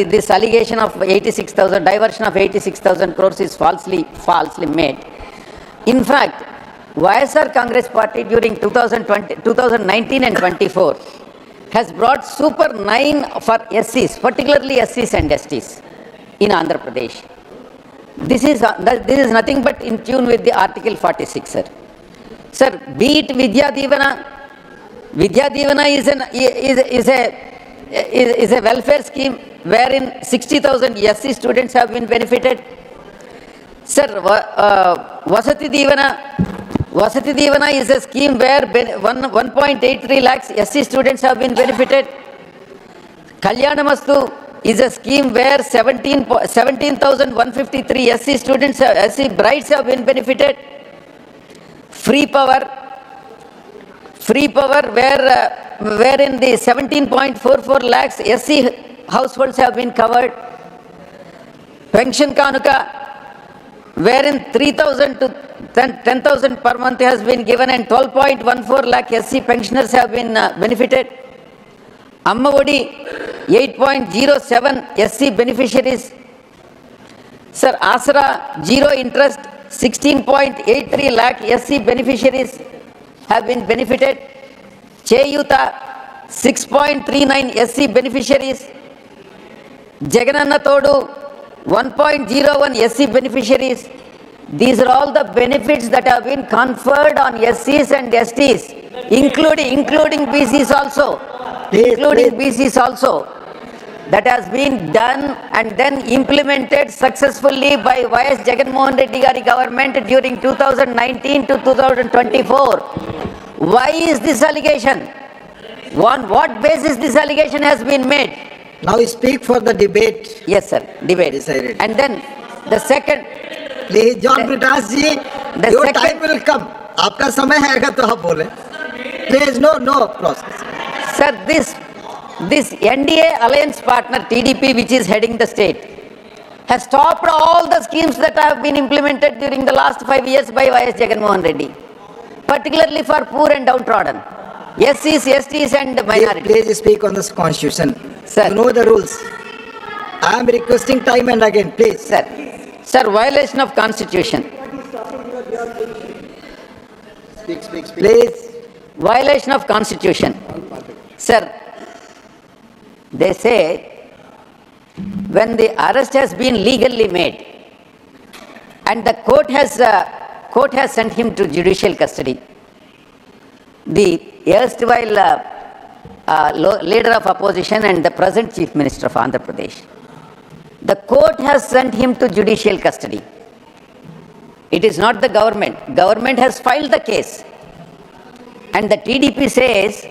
this allegation of 86,000, diversion of 86,000 crores is falsely made. In fact, YSR Congress Party during 2019 and 24 has brought Super 9 for SCs, particularly SCs and STs in Andhra Pradesh. This is nothing but in tune with the Article 46, sir. Sir, be it Vidya Divana. Vidya Divana is a welfare scheme wherein 60,000 SC students have been benefited. Sir, Vasati Divana is a scheme where 1.83 lakhs SC students have been benefited. Kalyanamastu is a scheme where 17,153 SC students, SC brides have been benefited. Free power wherein the 17.44 lakhs SC households have been covered. Pension Kanuka, wherein 3,000 to 10,000 per month has been given and 12.14 lakh SC pensioners have been benefited. Amma Odi, 8.07 SC beneficiaries. Sir, Asra, zero interest, 16.83 lakh SC beneficiaries have been benefited. Cheyuta, 6.39 SC beneficiaries. Jagananna Todu, 1.01 SC beneficiaries. These are all the benefits that have been conferred on SCs and STs, including BCs also. BCs also. That has been done and then implemented successfully by YS Jagannath Reddy Gari government during 2019 to 2024. Why is this allegation? On what basis this allegation has been made? Now speak for the debate. Yes, sir. Debate. Decided. And then the second. Please, John Britas ji, your time will come. आपका समय आएगा तो आप बोले. Please, no process. Sir, this NDA alliance partner TDP, which is heading the state, has stopped all the schemes that have been implemented during the last 5 years by YS Jagannath Reddy, particularly for poor and downtrodden, SCs, STs and minorities. Please speak on this constitution. Sir. You know the rules. I am requesting time and again, please. Sir, violation of constitution. Speak. Please. Violation of constitution. Sir, they say when the arrest has been legally made and the court has sent him to judicial custody, the erstwhile leader of opposition and the present chief minister of Andhra Pradesh, the court has sent him to judicial custody. It is not the government. Government has filed the case. And the TDP says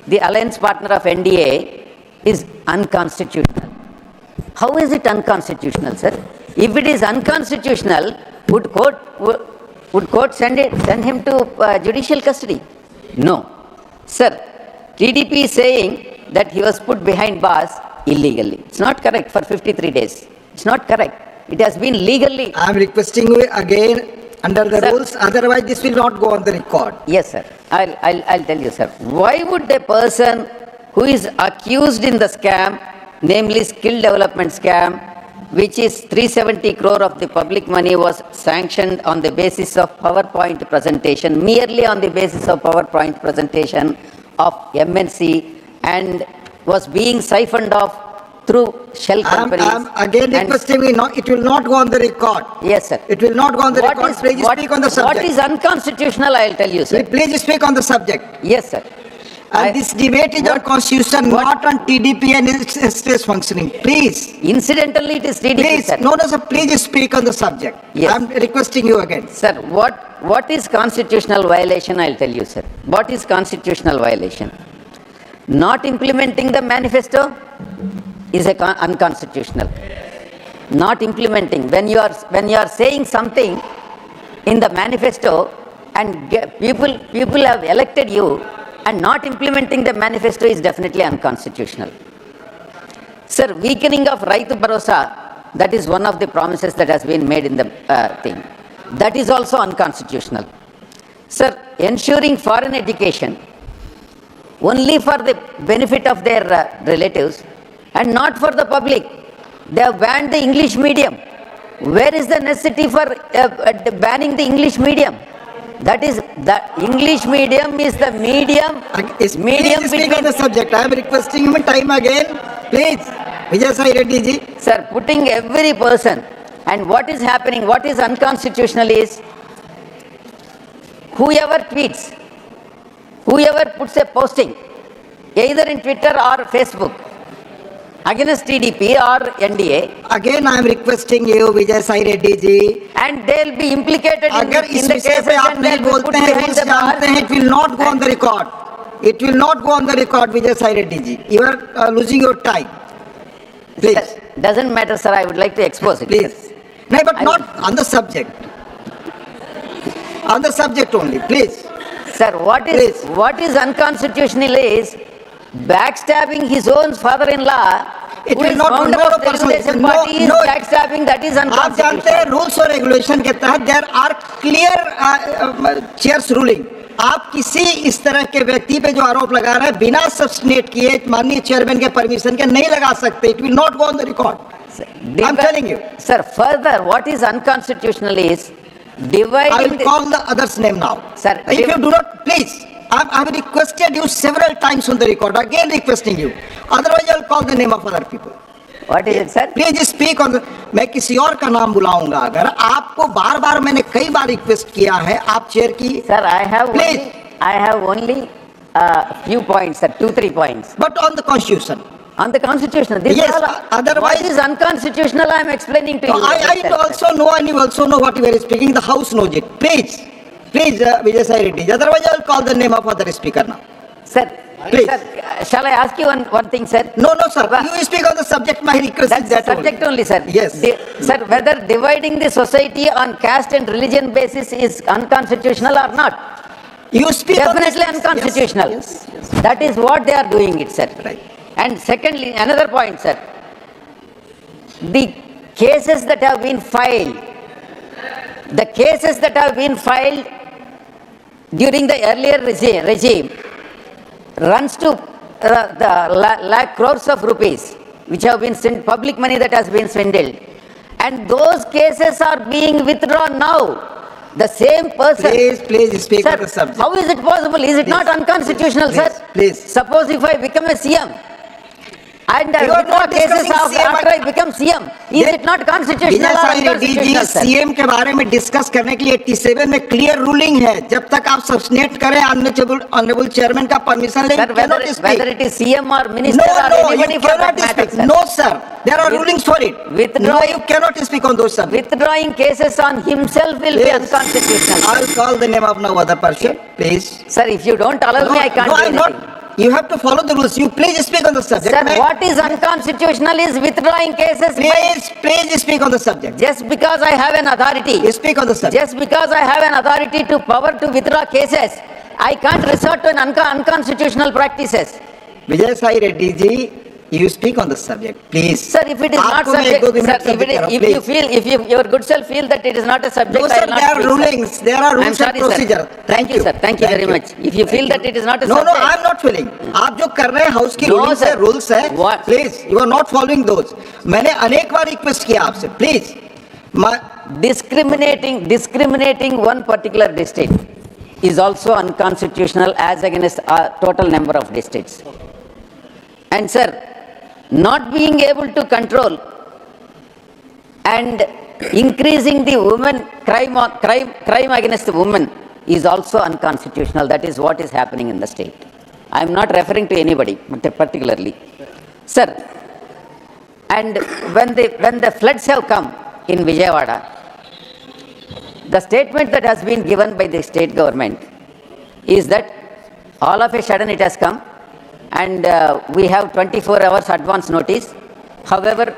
the alliance partner of NDA is unconstitutional. How is it unconstitutional, sir? If it is unconstitutional, would court send him to judicial custody? No. Sir, TDP is saying that he was put behind bars illegally. It's not correct for 53 days. It's not correct. It has been legally. I am requesting you again under the rules. Otherwise, this will not go on the record. Yes, sir. I'll tell you, sir. Why would a person who is accused in the scam, namely skill development scam, which is 370 crore of the public money was sanctioned on the basis of PowerPoint presentation, merely on the basis of PowerPoint presentation of MNC, and was being siphoned off through shell companies. I am again requesting you, it will not go on the record. Yes, sir. It will not go on the record. Please speak on the subject. What is unconstitutional, I will tell you, sir. Please speak on the subject. Yes, sir. And this debate is on constitution, not on TDP and its state functioning. Please. Incidentally, it is TDP, please, sir. No, sir. Please speak on the subject. Yes. I am requesting you again. Sir, what is constitutional violation? I will tell you, sir. What is constitutional violation? Not implementing the manifesto is unconstitutional. Not implementing, when you are saying something in the manifesto and people have elected you and not implementing the manifesto is definitely unconstitutional. Sir, weakening of Raitu Bharosa, that is one of the promises that has been made in the thing. That is also unconstitutional. Sir, ensuring foreign education only for the benefit of their relatives and not for the public. They have banned the English medium. Where is the necessity for banning the English medium? That is, the English medium is the medium. Please speak on the subject. I am requesting him time again. Please, Vijay Sai Reddy ji. Sir, putting every person, and what is happening, what is unconstitutional is, whoever tweets, whoever puts a posting, either in Twitter or Facebook, against TDP or NDA. Again, I am requesting you, Vijay Sai Reddy ji. And they will be implicated in the cases and they will be put behind the bar. It will not go on the record. It will not go on the record, Vijay Sai Reddy ji. You are losing your time. Please. Doesn't matter, sir. I would like to expose it. Please. No, but not on the subject. On the subject only, please. Sir, what is unconstitutional is backstabbing his own father-in-law. It will not founder of Telugu Party is backstabbing. That is आप जानते हैं rules और regulation के तहत there are clear chair's ruling. आप किसी इस तरह के व्यक्ति पे जो आरोप लगा रहे हैं बिना सब्सटेट किए माननीय चेयरमैन के परमिशन के नहीं लगा सकते. It will not go on the record. I am telling you. Sir, further, what is unconstitutional is dividing. I will call the others name now. Sir, if you do not, please. I have requested you several times on the record. Again requesting you. Otherwise, I will call the name of other people. What is it, sir? Please speak on the. मैं किसी और का नाम बुलाऊंगा. अगर आपको बार-बार मैंने कई बार रिक्वेस्ट किया है, आप चेयर की. Sir, I have only few points, sir, 2-3 points. But on the constitution. On the constitution. This Yes. Otherwise, what is unconstitutional? I am explaining to you. I also know, and you also know what you are speaking. The House knows it. Please, Vijay Sai Reddy. Otherwise, I will call the name of other speaker now. Sir, please. Sir, shall I ask you one thing, sir? No, sir. You speak on the subject. My request That's is that the subject only, sir. Yes. Sir, whether dividing the society on caste and religion basis is unconstitutional or not? You speak definitely unconstitutional. Yes. That is what they are doing it, sir. Right. And secondly, another point, sir. The cases that have been filed, during the earlier regime runs to lakh crores of rupees, which have been public money that has been swindled. And those cases are being withdrawn now. The same person. Please speak sir, on the subject. How is it possible? Is it not unconstitutional, sir? Please. Suppose if I become a CM and withdraw cases after I become CM, is it not constitutional or unconstitutional, sir? CM के बारे में discuss करने के लिए 87 में clear ruling है. जब तक आप सब्सटेट करें ऑनरेबल चेयरमैन का परमिशन लें. Whether it is CM or minister or anybody for that matter, sir. No, sir. There are rulings for it. No, you cannot speak on those subjects. Withdrawing cases on himself will be unconstitutional. I will call the name of no other person, please. Sir, if you don't allow me, I can't do anything. You have to follow the rules. You please speak on the subject. Sir, what is unconstitutional is withdrawing cases. Please speak on the subject. Just because I have an authority. Speak on the subject. Just because I have an authority to power to withdraw cases, I can't resort to an unconstitutional practices. Vijay Sai Reddy ji, you speak on the subject, please. Sir, if it is not subject, sir, if your good self feel that it is not a subject, no, sir, there are rulings. There are rules and procedure. Thank you, sir. Thank you very much. If you feel that it is not a subject. No, I am not feeling. आप जो कर रहे हैं house की rules है, rules है. Please, you are not following those. मैंने अनेक बार रिक्वेस्ट किया आपसे. Please. Discriminating one particular district is also unconstitutional as against a total number of districts. And sir, not being able to control and increasing the women crime against the women is also unconstitutional. That is what is happening in the state. I am not referring to anybody, but particularly. Sir, and when the floods have come in Vijayawada, the statement that has been given by the state government is that all of a sudden it has come, and we have 24 hours advance notice. However,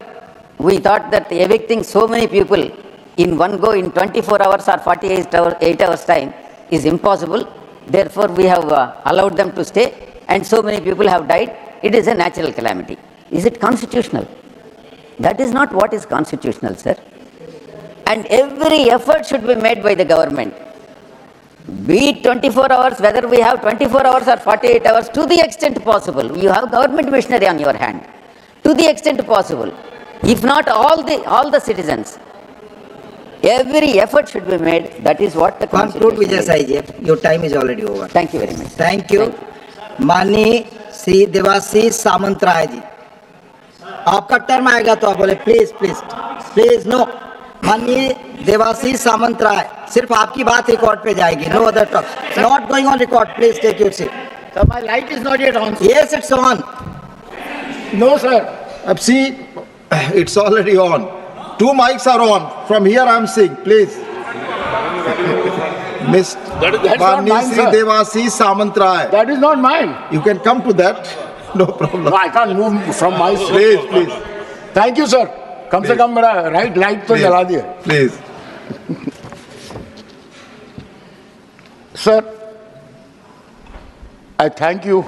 we thought that evicting so many people in one go in 24 hours or 8 hours time is impossible. Therefore, we have allowed them to stay, and so many people have died. It is a natural calamity. Is it constitutional? That is not what is constitutional, sir. And every effort should be made by the government. Be it 24 hours, whether we have 24 hours or 48 hours, to the extent possible. You have government machinery on your hand. To the extent possible. If not all the citizens, every effort should be made. That is what the Conclude, Constitution Vijay Saiji. Your time is already over. Thank you very much. Thank you. माननीय श्री देवाशीष सामंतराय जी, आपका term आएगा तो आप बोले please please please no. माननीय देवाशीष सामंतराय, सिर्फ आपकी बात रिकॉर्ड पे जाएगी. No other talk. Not going on record. Please take your seat. So my light is not yet on. Yes, it's on. No, sir. See, it's already on. 2 mics are on. From here I am seeing, please. Miss That's not mine, sir. Devasi Samantray. That is not mine. You can come to that. No problem. No, I can't move from my seat. Please, please. Thank you, sir. कम से कम मेरा right light तो जला दिए. Please. Sir, I thank you.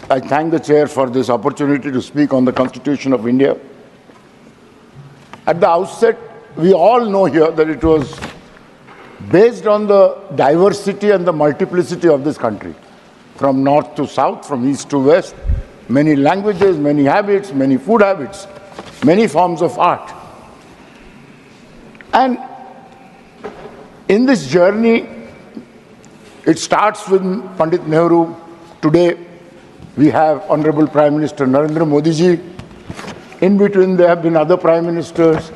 I thank the chair for this opportunity to speak on the Constitution of India. At the outset, we all know here that it was based on the diversity and the multiplicity of this country, from north to south, from east to west, many languages, many habits, many food habits, many forms of art. And in this journey, it starts with Pandit Nehru. Today, we have Honorable Prime Minister Narendra Modi ji. In between, there have been other prime ministers.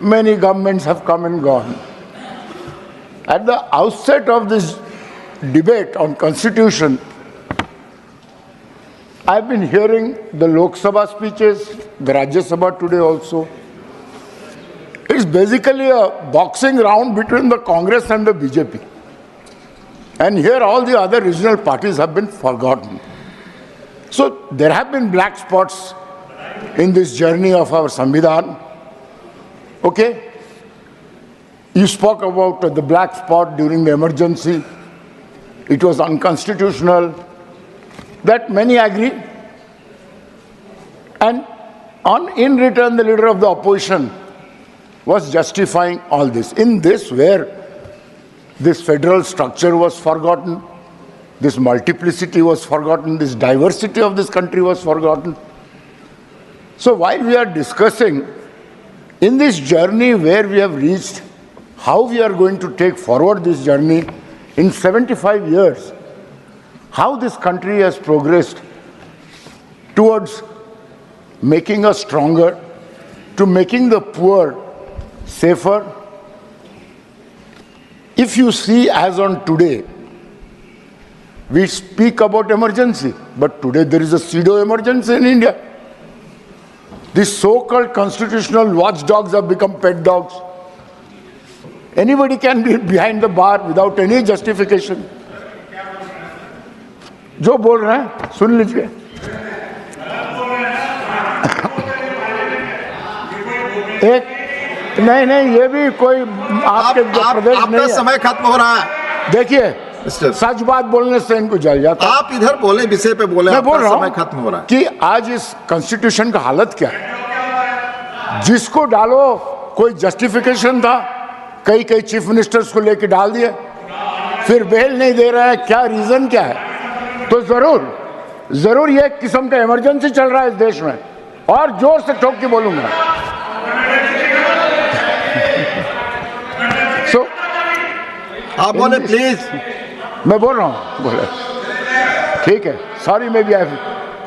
Many governments have come and gone. At the outset of this debate on Constitution, I've been hearing the Lok Sabha speeches, the Rajya Sabha today also. It's basically a boxing round between the Congress and the BJP. And here all the other regional parties have been forgotten. So there have been black spots in this journey of our Samvidhan. Okay? You spoke about the black spot during the emergency. It was unconstitutional. That many agree. And in return, the leader of the opposition was justifying all this. In this, where this federal structure was forgotten, this multiplicity was forgotten, this diversity of this country was forgotten. So while we are discussing in this journey where we have reached, how we are going to take forward this journey in 75 years, how this country has progressed towards making us stronger, to making the poor safer. If you see, as on today, we speak about emergency, but today there is a pseudo emergency in India. These so-called constitutional watchdogs have become pet dogs. Anybody can be behind the bar without any justification. जो बोल रहे हैं सुन लीजिए. एक नहीं ये भी कोई आपके प्रदेश नहीं है. समय खत्म हो रहा है. देखिए, सच बात बोलने से इनको जल जाता. आप इधर बोले, विषय पे बोले. मैं बोल रहा समय खत्म हो रहा है कि आज इस कॉन्स्टिट्यूशन का हालत क्या है. जिसको डालो कोई जस्टिफिकेशन था, कई चीफ मिनिस्टर्स को लेके डाल दिए, फिर बेल नहीं दे रहा है. क्या रीजन क्या है? तो जरूर ये एक किस्म का इमरजेंसी चल रहा है इस देश में. और जोर से ठोक के बोलूंगा. सो आप बोले प्लीज. मैं बोल रहा हूं. बोले ठीक है. Sorry, maybe I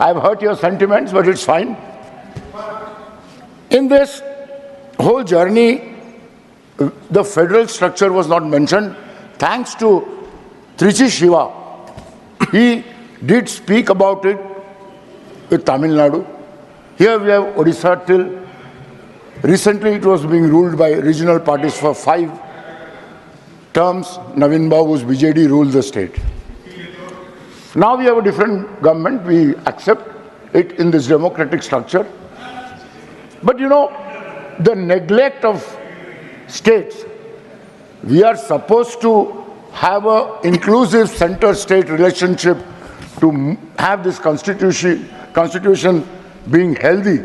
have hurt your sentiments, but it's fine. In this whole journey, the federal structure was not mentioned. Thanks to Trichy Shiva, he did speak about it with Tamil Nadu. Here we have Odisha till recently it was being ruled by regional parties for 5 terms. Navin Babu's BJD ruled the state. Now we have a different government, we accept it in this democratic structure. But you know, the neglect of states, we are supposed to have an inclusive center-state relationship to have this constitution being healthy.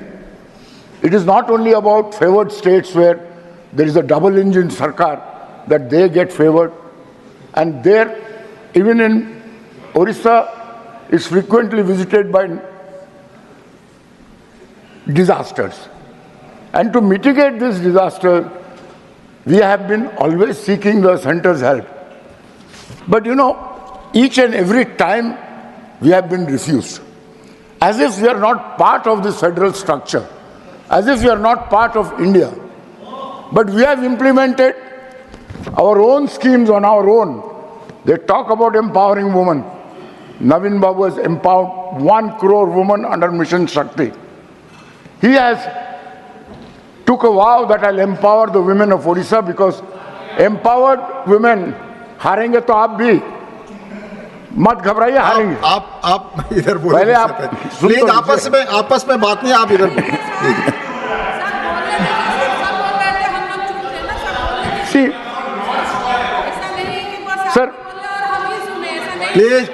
It is not only about favored states where there is a double-engine sarkar, that they get favored. And there, even in Orissa, is frequently visited by disasters. And to mitigate this disaster, we have been always seeking the center's help. But you know, each and every time we have been refused. As if we are not part of this federal structure. As if we are not part of India. But we have implemented our own schemes on our own. They talk about empowering women. Navin Babu has empowered 1 crore women under Mission Shakti. He has took a vow that I'll empower the women of Odisha, because empowered women, हारेंगे तो आप भी, मत घबराइए, हारेंगे. आप इधर बोलिए. पहले आप प्लीज आपस में बात नहीं, आप इधर बोलिए. Sir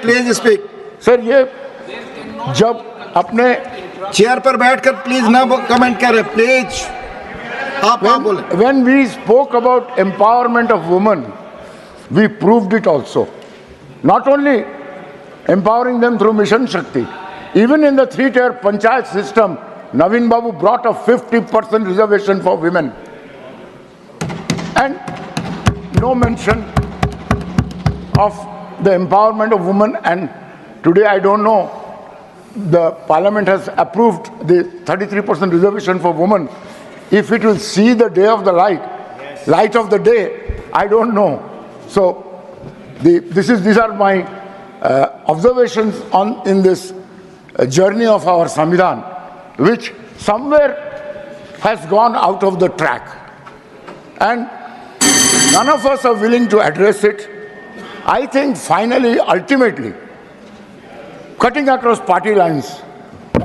please speak. सर, ये जब अपने चेयर पर बैठकर प्लीज ना कमेंट करें, प्लीज. आप बोले. When we spoke about empowerment of women, we proved it also. Not only empowering them through Mission Shakti, even in the 3-tier panchayat system, Navin Babu brought a 50% reservation for women. And no mention of the empowerment of women. And today, I don't know, the parliament has approved the 33% reservation for women. If it will see the day of the light of the day, I don't know. So these are my observations in this journey of our Samvidhan, which somewhere has gone out of the track. And none of us are willing to address it. I think finally, ultimately, cutting across party lines,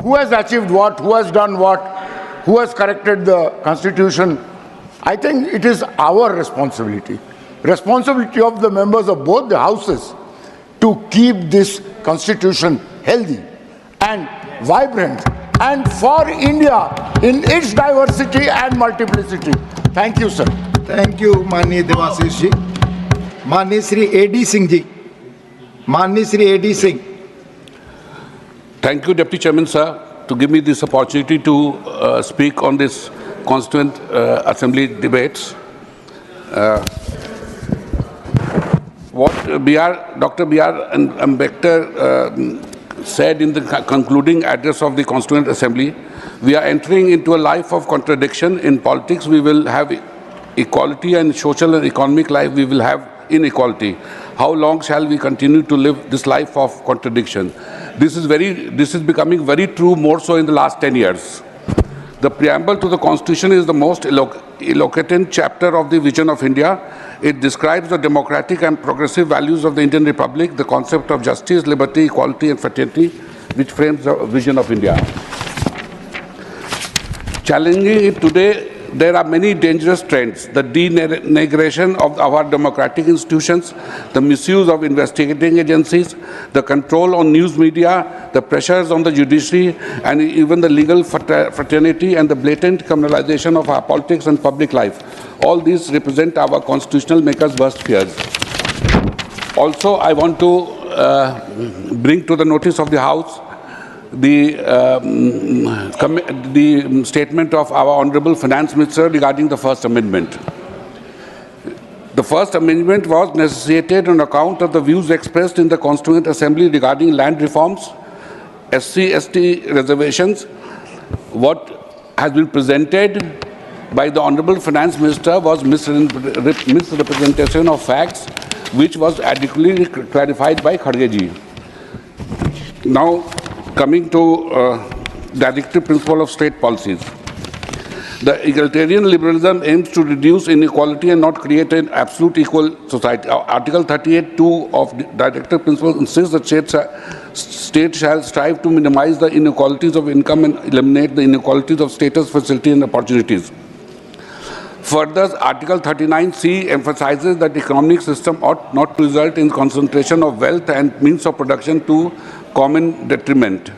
who has achieved what, who has done what, who has corrected the constitution, I think it is our responsibility of the members of both the houses, to keep this constitution healthy and vibrant and for India in its diversity and multiplicity. Thank you, sir. Thank you, माननीय देवाशीष जी. माननीय Shri A.D. Singh ji. माननीय Shri A.D. Singh. Thank you, Deputy Chairman, sir, to give me this opportunity to speak on this Constituent Assembly debates. What Dr. B.R. Ambedkar said in the concluding address of the Constituent Assembly, we are entering into a life of contradiction. In politics, we will have equality, and social and economic life, we will have inequality. How long shall we continue to live this life of contradiction? This is becoming very true, more so in the last 10 years. The preamble to the Constitution is the most eloquent chapter of the vision of India. It describes the democratic and progressive values of the Indian Republic, the concept of justice, liberty, equality, and fraternity, which frames the vision of India. Challenging it today, there are many dangerous trends: the denigration of our democratic institutions, the misuse of investigating agencies, the control on news media, the pressures on the judiciary, and even the legal fraternity and the blatant criminalization of our politics and public life. All these represent our constitutional makers' worst fears. Also, I want to bring to the notice of the House the statement of our Honorable Finance Minister regarding the First Amendment. The First Amendment was necessitated on account of the views expressed in the Constituent Assembly regarding land reforms, SC/ST reservations. What has been presented by the Honorable Finance Minister was misrepresentation of facts, which was adequately clarified by Kharge ji. Now, coming to directive principle of state policies. The egalitarian liberalism aims to reduce inequality and not create an absolute equal society. Article 38(2) of the Directive Principle insists that state shall strive to minimize the inequalities of income and eliminate the inequalities of status, facility and opportunities. Further, Article 39(c) emphasizes that the economic system ought not to result in concentration of wealth and means of production to common detriment.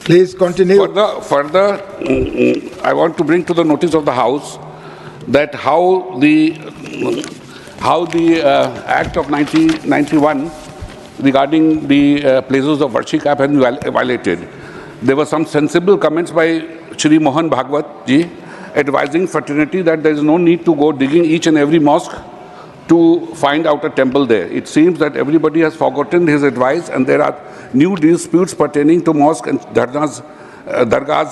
Please continue. Further, I want to bring to the notice of the House that how the Act of 1991 regarding the places of worship have been violated. There were some sensible comments by Shri Mohan Bhagwat ji advising fraternity that there is no need to go digging each and every mosque to find out a temple there. It seems that everybody has forgotten his advice and there are new disputes pertaining to mosques and dargahs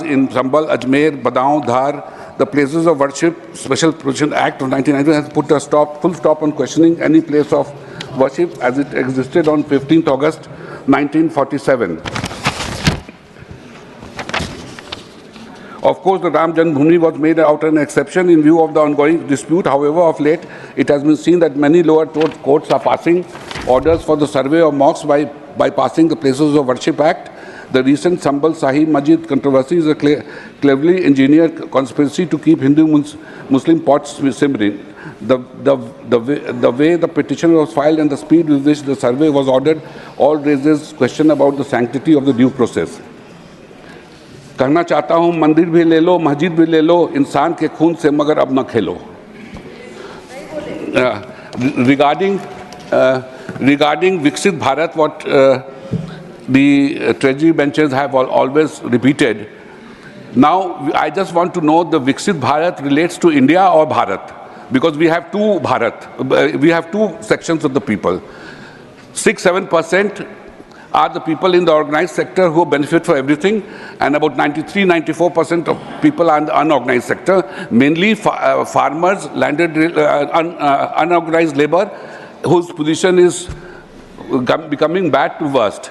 in Sambal, Ajmer, Badaun, Dhar. The places of worship Special Provision Act of 1991 has put a full stop on questioning any place of worship as it existed on 15th August 1947. Of course, the Ram Janmabhoomi was made out an exception in view of the ongoing dispute. However, of late, it has been seen that many lower courts are passing orders for the survey of mosques by bypassing the Places of Worship Act. The recent Sambal Sahib Masjid controversy is a cleverly engineered conspiracy to keep Hindu-Muslim pots simmering. The way the petition was filed and the speed with which the survey was ordered all raises question about the sanctity of the due process. कहना चाहता हूं मंदिर भी ले लो मस्जिद भी ले लो इंसान के खून से मगर अब न खेलो. Regarding Viksit Bharat, what the Treasury benches have always repeated. Now I just want to know the Viksit Bharat relates to India or Bharat, because we have two Bharat, we have two sections of the people. 6-7% are the people in the organized sector who benefit for everything, and about 93-94% of people are in the unorganized sector, mainly farmers, landed, unorganized labor, whose position is becoming bad to worst.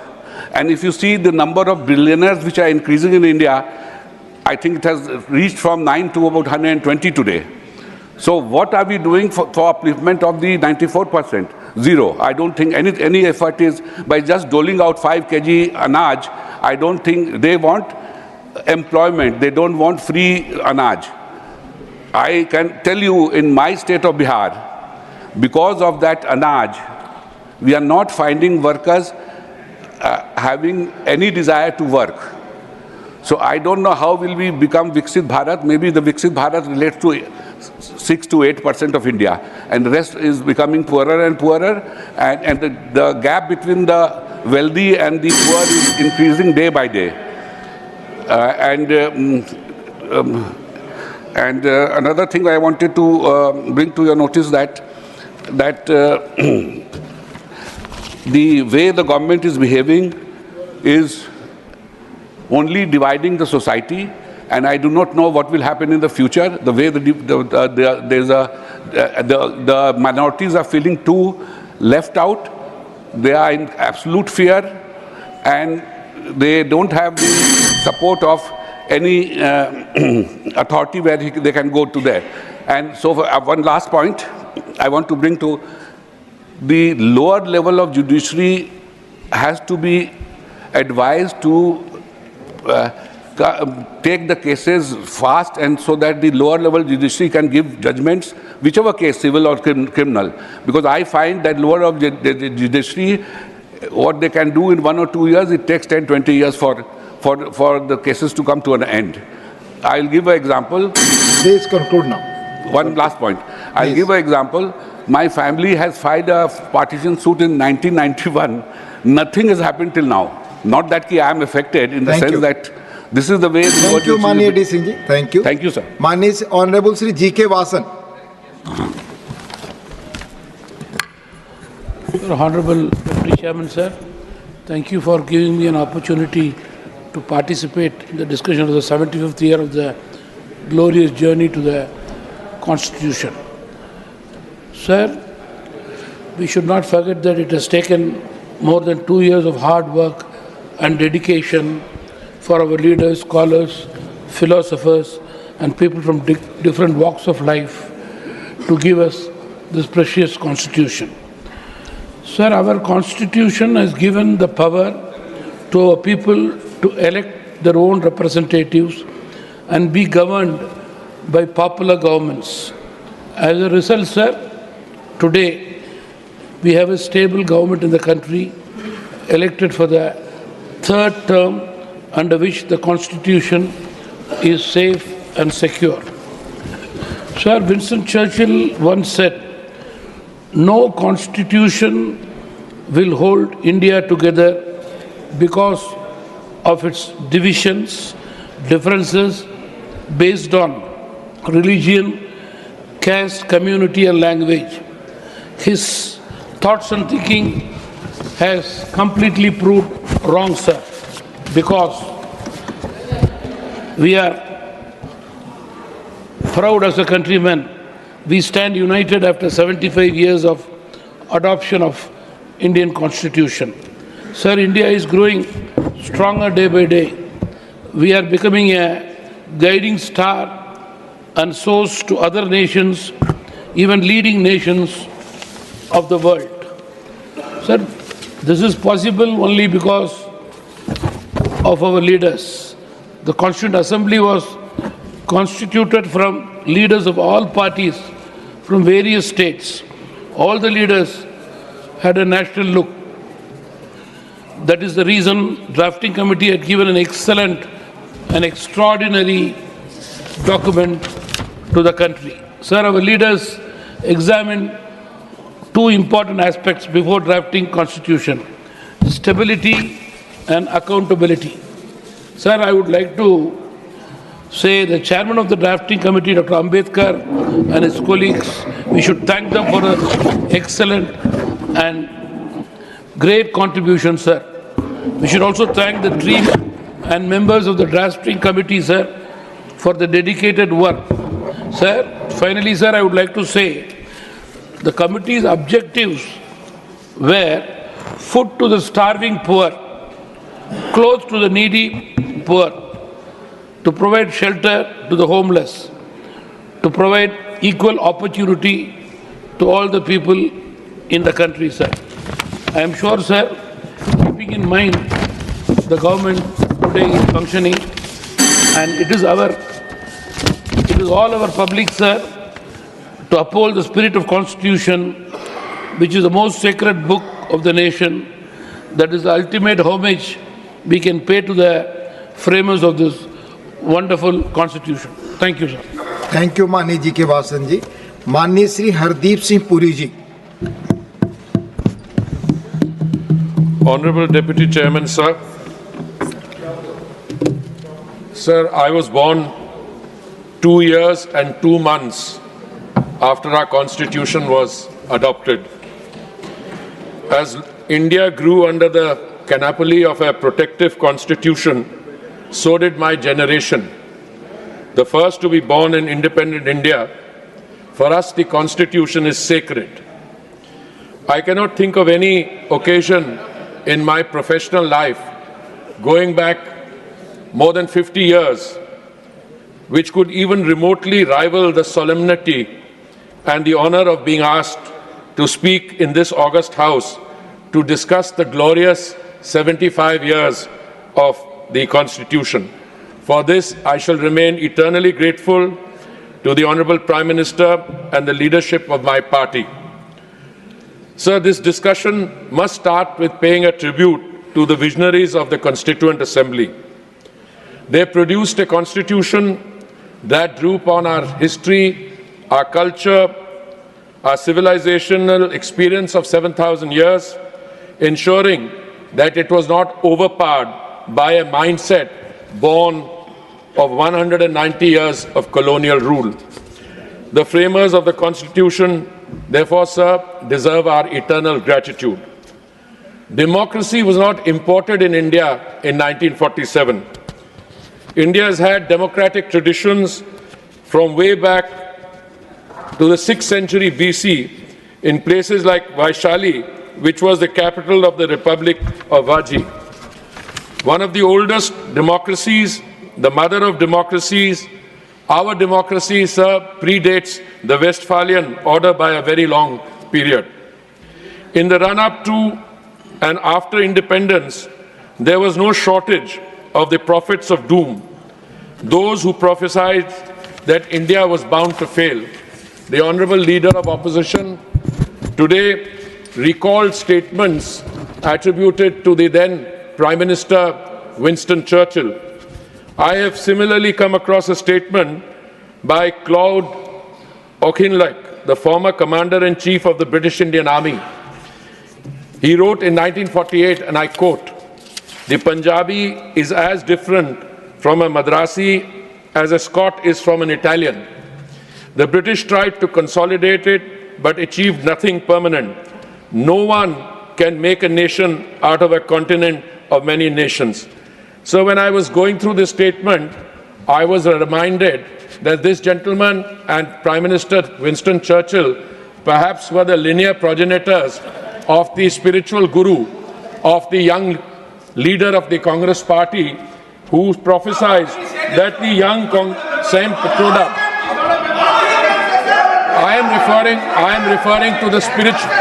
And if you see the number of billionaires which are increasing in India, I think it has reached from 9 to about 120 today. So what are we doing for upliftment of the 94%? Zero. I don't think any effort is by just doling out 5 kg anaj. I don't think they want employment. They don't want free anaj. I can tell you in my state of Bihar, because of that anaj, we are not finding workers having any desire to work. So I don't know how will we become Viksit Bharat. Maybe the Viksit Bharat relates to 6 to 8% of India, and the rest is becoming poorer and poorer, and the gap between the wealthy and the poor is increasing day by day. Another thing I wanted to bring to your notice that the way the government is behaving is only dividing the society, and I do not know what will happen in the future. The way the minorities are feeling too left out, they are in absolute fear, and they don't have the support of any authority where they can go to there. And so one last point I want to bring to the lower level of judiciary has to be advised to take the cases fast, and so that the lower level judiciary can give judgments, whichever case, civil or criminal. Because I find that lower of the judiciary, what they can do in 1 or 2 years, it takes 10-20 years for the cases to come to an end. I'll give an example. Please conclude now. One last point. I'll give an example. My family has filed a partition suit in 1991. Nothing has happened till now. Not that I am affected in the sense that this is the way. Thank you, Mani A.D. Singh ji. Thank you. Thank you, sir. Mani Honorable Sri G.K. Vasan. Honorable Deputy Chairman, sir, thank you for giving me an opportunity to participate in the discussion of the 75th year of the glorious journey to the Constitution. Sir, we should not forget that it has taken more than 2 years of hard work and dedication for our leaders, scholars, philosophers, and people from different walks of life to give us this precious constitution. Sir, our constitution has given the power to our people to elect their own representatives and be governed by popular governments. As a result, sir, today we have a stable government in the country, elected for the third term, under which the constitution is safe and secure. Sir, Winston Churchill once said, "No constitution will hold India together because of its divisions, differences based on religion, caste, community and language." His thoughts and thinking has completely proved wrong, sir, because we are proud as a countryman. We stand united after 75 years of adoption of Indian Constitution. Sir, India is growing stronger day by day. We are becoming a guiding star and source to other nations, even leading nations of the world. Sir, this is possible only because of our leaders. The Constituent Assembly was constituted from leaders of all parties from various states. All the leaders had a national look. That is the reason drafting committee had given an excellent and extraordinary document to the country. Sir, our leaders examined two important aspects before drafting constitution: stability and accountability. Sir, I would like to say the chairman of the drafting committee, Dr. Ambedkar, and his colleagues, we should thank them for an excellent and great contribution, sir. We should also thank the team and members of the drafting committee, sir, for the dedicated work. Sir, finally, sir, I would like to say the committee's objectives were food to the starving poor, clothes to the needy poor, to provide shelter to the homeless, to provide equal opportunity to all the people in the country, sir. I am sure, sir, keeping in mind the government today is functioning, and it is all our public, sir, to uphold the spirit of Constitution, which is the most sacred book of the nation. That is the ultimate homage we can pay to the framers of this wonderful Constitution. Thank you, sir. Thank you माननीय जी के भाषण जी। माननीय श्री हरदीप सिंह पुरी जी। Honorable Deputy Chairman, sir. Sir, I was born 2 years and 2 months after our Constitution was adopted. As India grew under the canopy of a protective Constitution, so did my generation. The first to be born in independent India, for us the Constitution is sacred. I cannot think of any occasion in my professional life, going back more than 50 years, which could even remotely rival the solemnity and the honor of being asked to speak in this august house to discuss the glorious 75 years of the Constitution. For this, I shall remain eternally grateful to the Honorable Prime Minister and the leadership of my party. Sir, this discussion must start with paying a tribute to the visionaries of the Constituent Assembly. They produced a constitution that drew upon our history, our culture, our civilizational experience of 7,000 years, ensuring that it was not overpowered by a mindset born of 190 years of colonial rule. The framers of the Constitution, therefore, sir, deserve our eternal gratitude. Democracy was not imported in India in 1947. India has had democratic traditions from way back to the 6th century BC in places like Vaishali, which was the capital of the Republic of Vaji. One of the oldest democracies, the mother of democracies. Our democracy, sir, predates the Westphalian order by a very long period. In the run-up to and after independence, there was no shortage of the prophets of doom, those who prophesied that India was bound to fail. The honorable leader of opposition today recalled statements attributed to the then Prime Minister Winston Churchill. I have similarly come across a statement by Claude Auchinleck, the former Commander-in-Chief of the British Indian Army. He wrote in 1948, and I quote, "The Punjabi is as different from a Madrasi as a Scot is from an Italian. The British tried to consolidate it, but achieved nothing permanent. No one can make a nation out of a continent of many nations." So when I was going through this statement, I was reminded that this gentleman and Prime Minister Winston Churchill perhaps were the linear progenitors of the spiritual guru of the young leader of the Congress party, who prophesied that the young Sam Petroda. I am referring to the spiritual.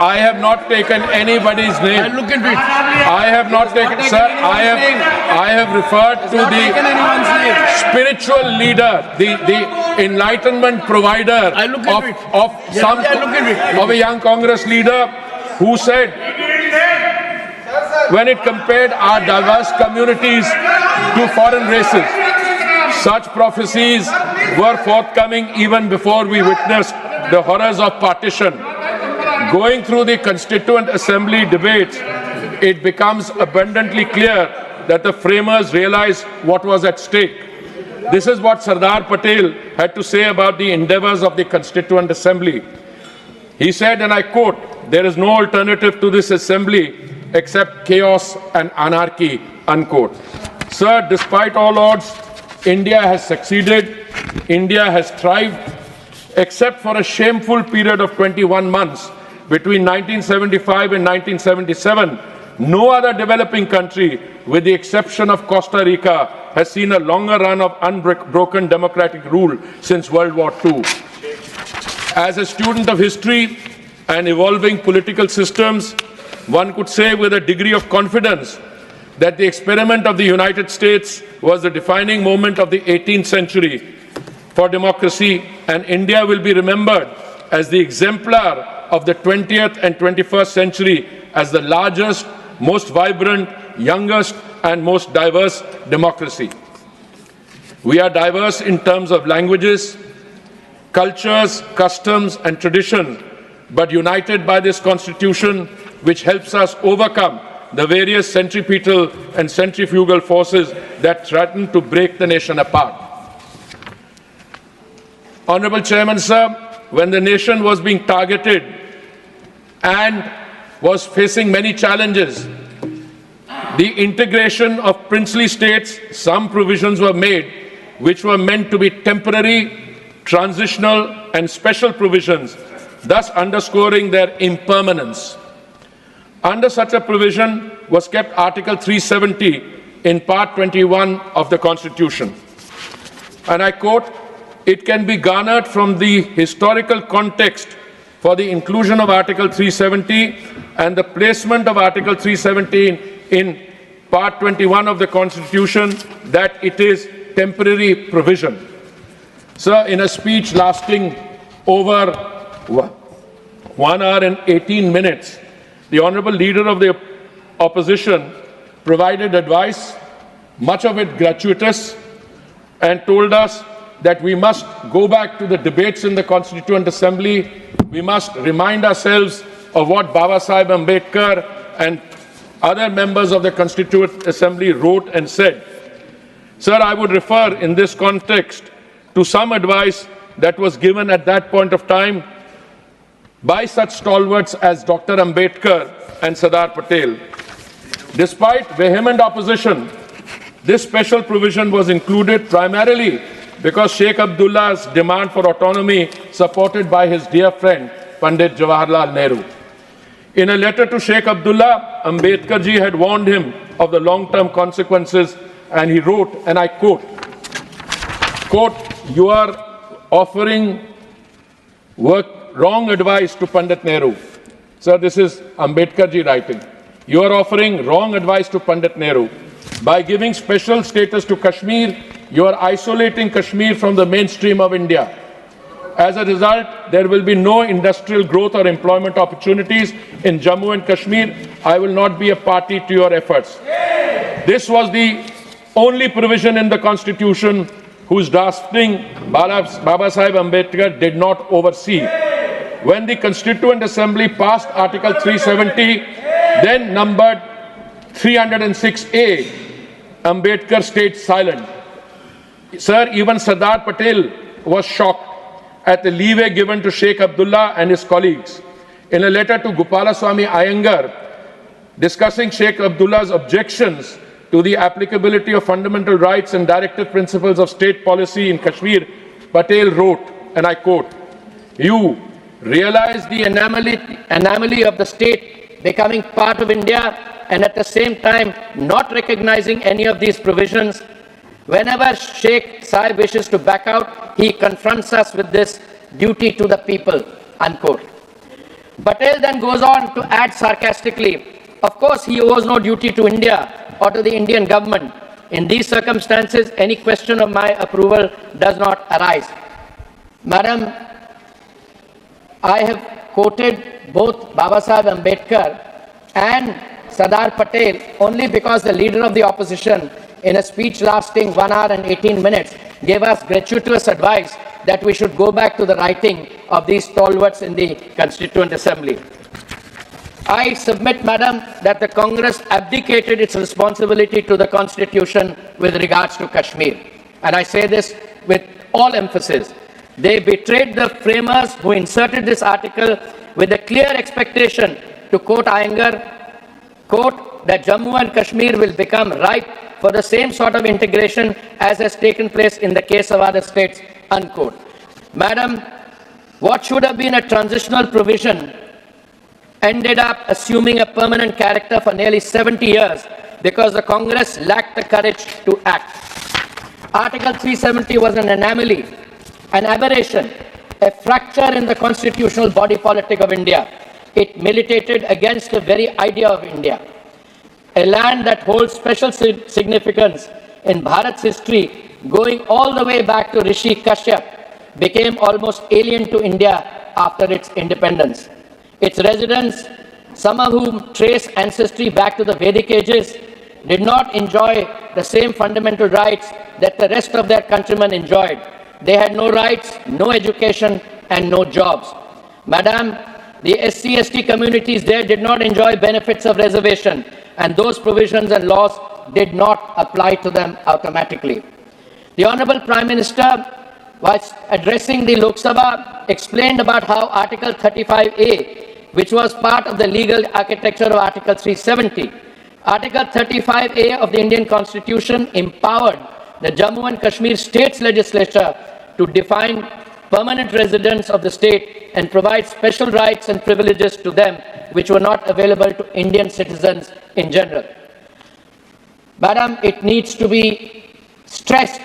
I have not taken anybody's name. I look into it. I have not taken, sir. I have referred to the spiritual leader, the enlightenment provider of a young Congress leader, who said, when it compared our diverse communities to foreign races, such prophecies were forthcoming even before we witnessed the horrors of partition. Going through the Constituent Assembly debates, it becomes abundantly clear that the framers realized what was at stake. This is what Sardar Patel had to say about the endeavors of the Constituent Assembly. He said, and I quote, "There is no alternative to this assembly except chaos and anarchy," unquote. Sir, despite all odds, India has succeeded, India has thrived, except for a shameful period of 21 months between 1975 and 1977. No other developing country, with the exception of Costa Rica, has seen a longer run of unbroken democratic rule since World War II. As a student of history and evolving political systems, one could say with a degree of confidence that the experiment of the United States was the defining moment of the 18th century for democracy, and India will be remembered as the exemplar of the 20th and 21st century as the largest, most vibrant, youngest, and most diverse democracy. We are diverse in terms of languages, cultures, customs, and tradition, but united by this Constitution, which helps us overcome the various centripetal and centrifugal forces that threaten to break the nation apart. Honorable Chairman, sir, when the nation was being targeted and was facing many challenges, the integration of princely states, some provisions were made which were meant to be temporary, transitional, and special provisions, thus underscoring their impermanence. Under such a provision was kept Article 370 in Part 21 of the Constitution. And I quote, "It can be garnered from the historical context for the inclusion of Article 370 and the placement of Article 317 in Part 21 of the Constitution that it is temporary provision." Sir, in a speech lasting over 1 hour and 18 minutes, the Honorable Leader of the Opposition provided advice, much of it gratuitous, and told us that we must go back to the debates in the Constituent Assembly. We must remind ourselves of what Baba Sahib Ambedkar and other members of the Constituent Assembly wrote and said. Sir, I would refer in this context to some advice that was given at that point of time by such stalwarts as Dr. Ambedkar and Sardar Patel. Despite vehement opposition, this special provision was included primarily because Sheikh Abdullah's demand for autonomy, supported by his dear friend Pandit Jawaharlal Nehru. In a letter to Sheikh Abdullah, Ambedkar ji had warned him of the long-term consequences, and he wrote, and I quote, "You are offering wrong advice to Pandit Nehru." Sir, this is Ambedkar ji writing. "You are offering wrong advice to Pandit Nehru. By giving special status to Kashmir, you are isolating Kashmir from the mainstream of India. As a result, there will be no industrial growth or employment opportunities in Jammu and Kashmir. I will not be a party to your efforts." This was the only provision in the Constitution whose drafting Baba Sahib Ambedkar did not oversee. When the Constituent Assembly passed Article 370, then numbered 306A, Ambedkar stayed silent. Sir, even Sardar Patel was shocked at the leeway given to Sheikh Abdullah and his colleagues. In a letter to Gopalaswamy Iyengar, discussing Sheikh Abdullah's objections to the applicability of fundamental rights and directive principles of state policy in Kashmir, Patel wrote, and I quote, "You realize the anomaly of the state becoming part of India and at the same time not recognizing any of these provisions. Whenever Sheikh Sahib wishes to back out, he confronts us with this duty to the people," unquote. Patel then goes on to add sarcastically, "Of course, he owes no duty to India or to the Indian government. In these circumstances, any question of my approval does not arise." Madam, I have quoted both Baba Sahib Ambedkar and Sardar Patel only because the leader of the opposition, in a speech lasting 1 hour and 18 minutes, gave us gratuitous advice that we should go back to the writing of these stalwarts in the Constituent Assembly. I submit, Madam, that the Congress abdicated its responsibility to the Constitution with regards to Kashmir. And I say this with all emphasis. They betrayed the framers who inserted this article with a clear expectation, to quote Iyengar, quote, "that Jammu and Kashmir will become ripe for the same sort of integration as has taken place in the case of other states," unquote. Madam, what should have been a transitional provision ended up assuming a permanent character for nearly 70 years because the Congress lacked the courage to act. Article 370 was an anomaly, an aberration, a fracture in the constitutional body politic of India. It militated against the very idea of India. A land that holds special significance in Bharat's history, going all the way back to Rishi Kashyap, became almost alien to India after its independence. Its residents, some of whom trace ancestry back to the Vedic ages, did not enjoy the same fundamental rights that the rest of their countrymen enjoyed. They had no rights, no education, and no jobs. Madam, the SC/ST communities there did not enjoy benefits of reservation, and those provisions and laws did not apply to them automatically. The Honorable Prime Minister, while addressing the Lok Sabha, explained about how Article 35A, which was part of the legal architecture of Article 370, Article 35A of the Indian Constitution empowered the Jammu and Kashmir State's legislature to define permanent residents of the state and provide special rights and privileges to them which were not available to Indian citizens in general. Madam, it needs to be stressed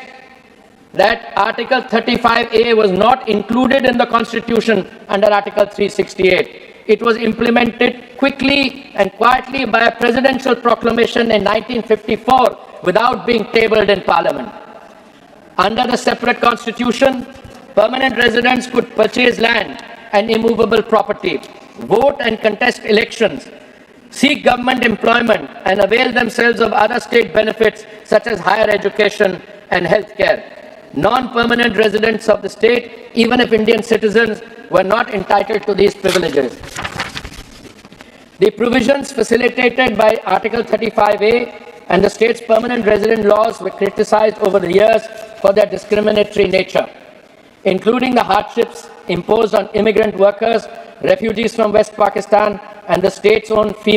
that Article 35A was not included in the Constitution under Article 368. It was implemented quickly and quietly by a presidential proclamation in 1954 without being tabled in Parliament. Under the separate Constitution, permanent residents could purchase land and immovable property, vote and contest elections, seek government employment, and avail themselves of other state benefits such as higher education and health care. Non-permanent residents of the state, even if Indian citizens, were not entitled to these privileges. The provisions facilitated by Article 35A and the state's permanent resident laws were criticized over the years for their discriminatory nature, including the hardships imposed on immigrant workers, refugees from West Pakistan, and the state's own female